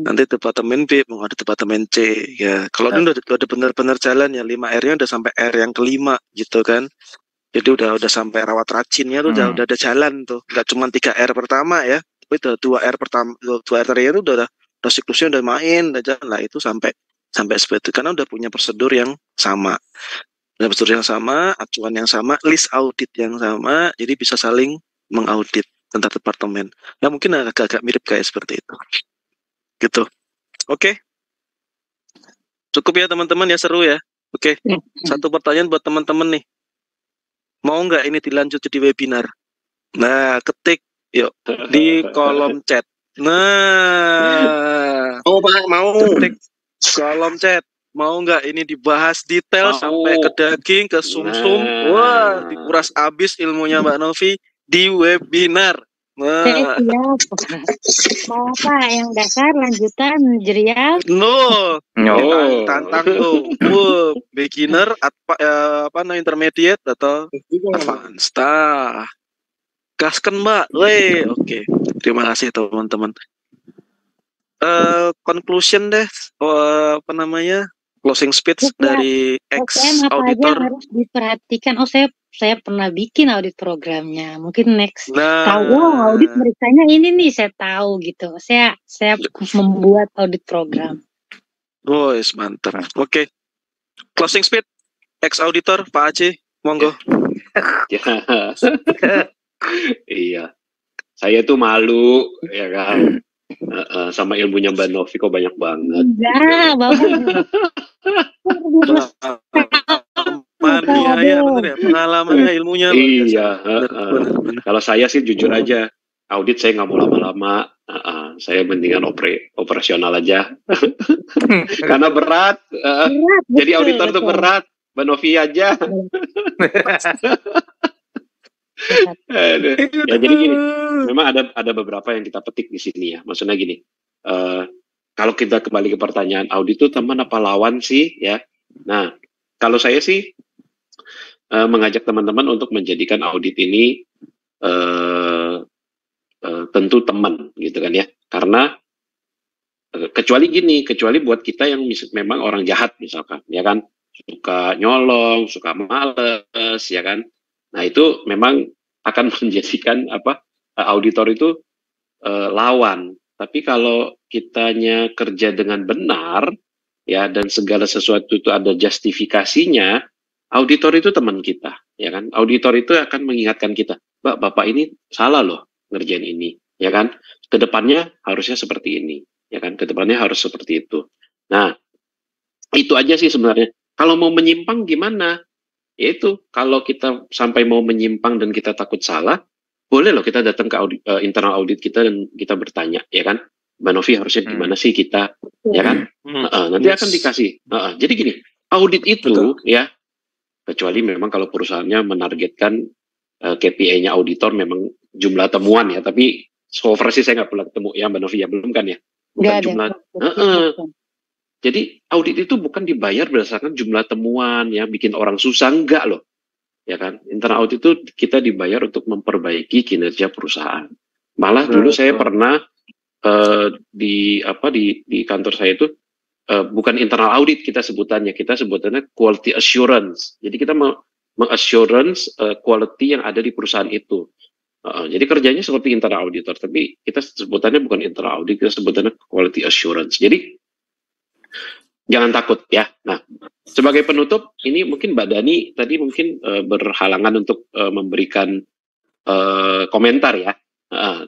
Nanti departemen B mengaudit departemen C ya. Kalau ini udah benar-benar jalan ya, 5R-nya udah sampai R yang kelima gitu kan. Jadi udah sampai rawat racinnya tuh udah ada jalan tuh. Enggak cuma 3R pertama ya, tapi udah 2R pertama, 2R terakhir itu udah siklusnya udah main, udah jalan lah itu sampai seperti itu karena udah punya prosedur yang sama. Ada prosedur yang sama, acuan yang sama, list audit yang sama, jadi bisa saling mengaudit antar departemen. Ya mungkin agak mirip kayak seperti itu. Gitu. Oke. Cukup ya teman-teman ya, seru ya. Oke. Satu pertanyaan buat teman-teman nih. Mau nggak ini dilanjut jadi webinar? Nah, ketik yuk di kolom chat. Nah, Pak, mau. Ketik kolom chat. Mau nggak ini dibahas detail sampai ke daging, ke sumsum? Wah, dikuras habis ilmunya Mbak Novi di webinar. Saya siap. Mau apa? Yang dasar, lanjutan, jerial? No. Tantang tuh. Beginner, intermediate atau advanced. Gaskan Mbak. Oke. Terima kasih teman-teman. Conclusion deh. Closing speech dari ex-auditor. Apa aja harus diperhatikan. Saya pernah bikin audit programnya. Mungkin next tahu audit meriksanya ini nih, saya tahu gitu. Saya membuat audit program. Mantap. Oke. Closing speech ex-auditor Pak Aceh, monggo. Iya. Saya tuh malu ya kan. Sama ilmunya Mbak Novi kok banyak banget. Enggak, Bapak. Pengalamannya, ilmunya. Iya. Kalau saya sih jujur aja, audit saya nggak mau lama-lama. Saya mendingan operasional aja. Karena berat. Jadi auditor tuh berat. Mbak Novi aja. Ya jadi gini, memang ada beberapa yang kita petik di sini ya. Maksudnya gini, kalau kita kembali ke pertanyaan audit itu teman apa lawan sih ya? Nah, kalau saya sih mengajak teman-teman untuk menjadikan audit ini tentu teman gitu kan ya. Karena kecuali buat kita yang memang orang jahat misalkan, ya kan, suka nyolong, suka males, ya kan. Nah itu memang akan menjadikan auditor itu lawan. Tapi kalau kitanya kerja dengan benar ya dan segala sesuatu itu ada justifikasinya, auditor itu teman kita, ya kan. Auditor itu akan mengingatkan kita, Bapak ini salah loh ngerjain ini, ya kan. Kedepannya harusnya seperti ini, ya kan. Kedepannya harus seperti itu. Nah itu aja sih sebenarnya. Kalau mau menyimpang gimana? Yaitu kalau kita sampai mau menyimpang dan kita takut salah, boleh loh kita datang ke internal audit kita dan kita bertanya, ya kan, Mbak Novi harusnya gimana sih kita, ya kan, nanti akan dikasih. Jadi gini, audit itu ya, kecuali memang kalau perusahaannya menargetkan KPI-nya auditor memang jumlah temuan ya, tapi so far sih saya nggak pernah ketemu ya Mbak Novi ya, belum kan ya, bukan jumlah. Jadi audit itu bukan dibayar berdasarkan jumlah temuan ya, bikin orang susah, enggak loh. Ya kan? Internal audit itu kita dibayar untuk memperbaiki kinerja perusahaan. Malah dulu saya pernah di kantor saya itu bukan internal audit kita sebutannya quality assurance. Jadi kita mengassurance quality yang ada di perusahaan itu. Jadi kerjanya seperti internal auditor, tapi kita sebutannya bukan internal audit, kita sebutannya quality assurance. Jadi jangan takut ya. Nah, sebagai penutup, ini mungkin Mbak Dani tadi mungkin berhalangan untuk memberikan komentar ya.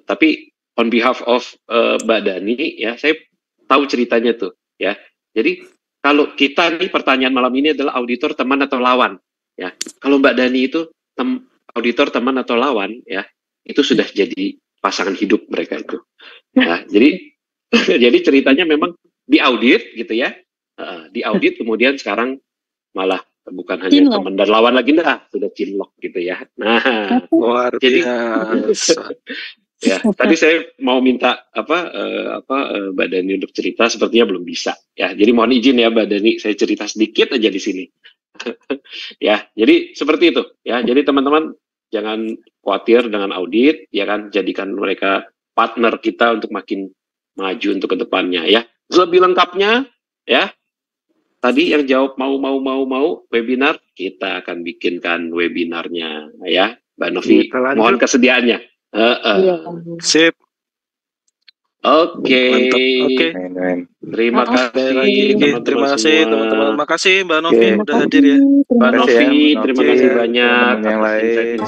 Tapi on behalf of Mbak Dani ya, saya tahu ceritanya tuh ya. Jadi kalau kita nih pertanyaan malam ini adalah auditor teman atau lawan ya. Kalau Mbak Dani itu auditor teman atau lawan ya, itu sudah jadi pasangan hidup mereka itu. Ya, jadi ceritanya memang di audit gitu ya. Di audit kemudian sekarang malah bukan hanya teman dan lawan lagi, sudah cinlok gitu ya. Nah, luar biasa. Ya, tadi saya mau minta Mbak Dani untuk cerita, sepertinya belum bisa ya. Jadi mohon izin ya Mbak Dani, saya cerita sedikit aja di sini. Ya, jadi seperti itu ya. Jadi teman-teman jangan khawatir dengan audit ya kan, jadikan mereka partner kita untuk makin maju untuk kedepannya ya. Lebih lengkapnya ya, tadi yang jawab mau webinar, kita akan bikinkan webinarnya ya Mbak Novi, mohon kesediaannya. Sip. Oke. Terima kasih. Terima kasih teman-teman. Makasih Mbak Novi udah hadir ya. Mbak Novi, terima kasih banyak. Yang lain.